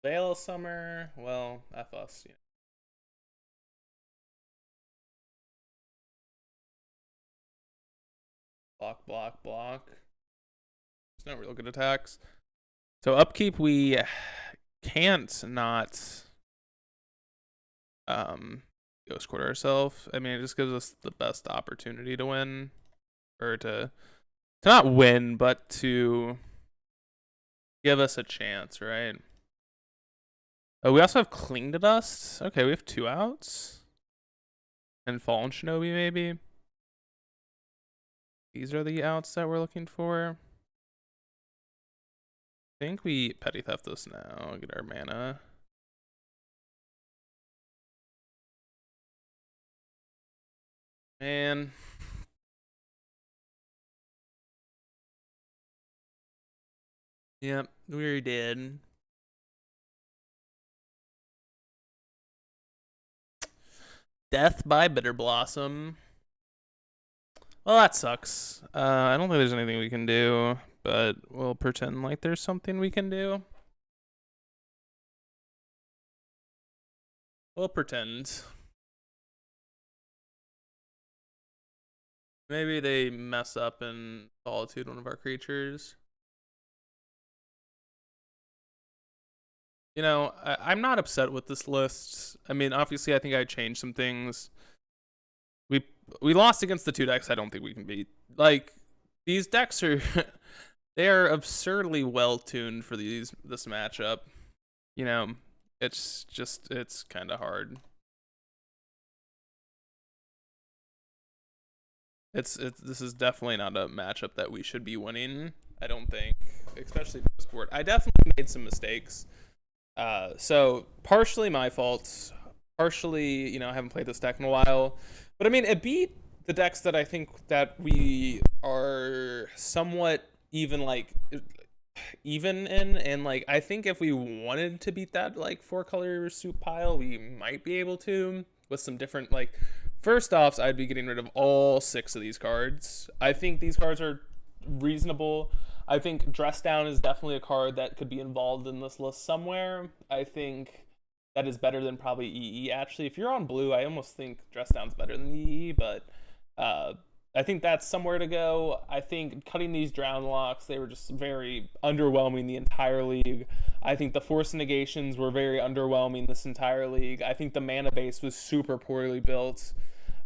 Veil of Summer. Well, F us. You know. Block, block, block. There's no real good attacks. So upkeep, we can't not Ghost Quarter ourselves. I mean, it just gives us the best opportunity to win, or to not win, but to give us a chance, right? Oh, we also have Cling to Dust. Okay, we have 2 outs. And Fallen Shinobi, maybe. These are the outs that we're looking for. I think we Petty Theft this now, get our mana. Man. Yep, we're dead. Death by Bitter Blossom. Well, that sucks. I don't think there's anything we can do, but we'll pretend like there's something we can do. We'll pretend. Maybe they mess up and Solitude one of our creatures. You know, I'm not upset with this list. I mean, obviously, I think I changed some things. We lost against the 2 decks I don't think we can beat. Like, these decks are... they are absurdly well-tuned for this matchup. You know, it's kind of hard. This is definitely not a matchup that we should be winning, I don't think. Especially for this board. I definitely made some mistakes. So partially my fault, partially, you know, I haven't played this deck in a while, but I mean, it beat the decks that I think that we are somewhat even in, and like, I think if we wanted to beat that like 4-color soup pile, we might be able to with some different, like, first offs, I'd be getting rid of all 6 of these cards. I think these cards are reasonable. I think Dress Down is definitely a card that could be involved in this list somewhere. I think that is better than probably EE. Actually, if you're on blue, I almost think Dress Down's better than EE, but I think that's somewhere to go. I think cutting these Drown Locks, they were just very underwhelming the entire league. I think the Force Negations were very underwhelming this entire league. I think the mana base was super poorly built.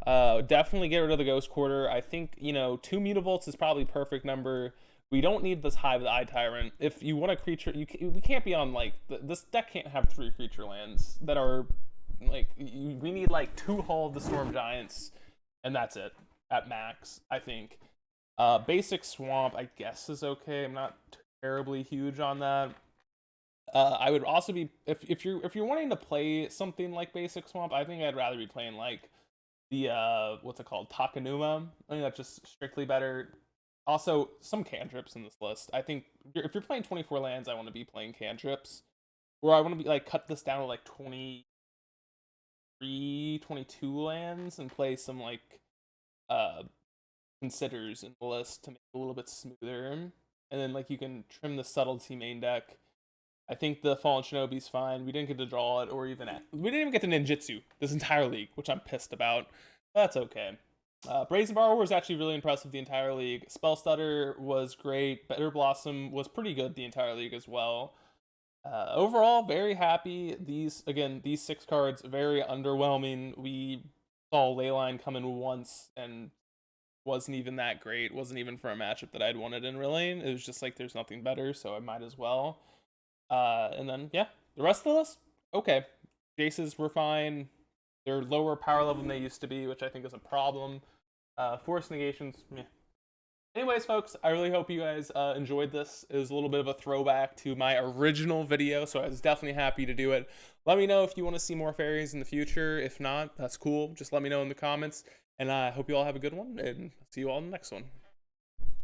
Definitely get rid of the Ghost Quarter. I think, you know, 2 Mutavolts is probably perfect number. We don't need this Hive the Eye Tyrant. If you want a creature, we can't be on, like, this deck can't have 3 creature lands that are Like, we need like 2 Hall of the Storm Giants, and that's it at max, I think. Basic Swamp, I guess, is okay. I'm not terribly huge on that. I would also be, if you're wanting to play something like Basic Swamp, I think I'd rather be playing like the what's it called, Takenuma. I think that's just strictly better. Also, some cantrips in this list. I think if you're playing 24 lands, I want to be playing cantrips, or I want to be like cut this down to like 23, 22 lands and play some like uh considers in the list to make it a little bit smoother. And then like you can trim the subtlety main deck. I think the Fallen Shinobi's fine. We didn't get to draw it, or even we didn't even get to Ninjutsu this entire league, which I'm pissed about. But that's okay. Brazen Borrower was actually really impressive the entire league. Spell Stutter was great. Better Blossom was pretty good the entire league as well. Overall, very happy. These 6 cards, very underwhelming. We saw Leyline come in once and wasn't even that great. Wasn't even for a matchup that I'd wanted in, really. It was just like there's nothing better, so I might as well. And then, yeah, the rest of the list, okay. Jaces were fine. They're lower power level than they used to be, which I think is a problem. Force Negations, meh. Anyways, folks, I really hope you guys enjoyed this. It was a little bit of a throwback to my original video, so I was definitely happy to do it. Let me know if you want to see more fairies in the future. If not, that's cool. Just let me know in the comments. And I hope you all have a good one, and see you all in the next one.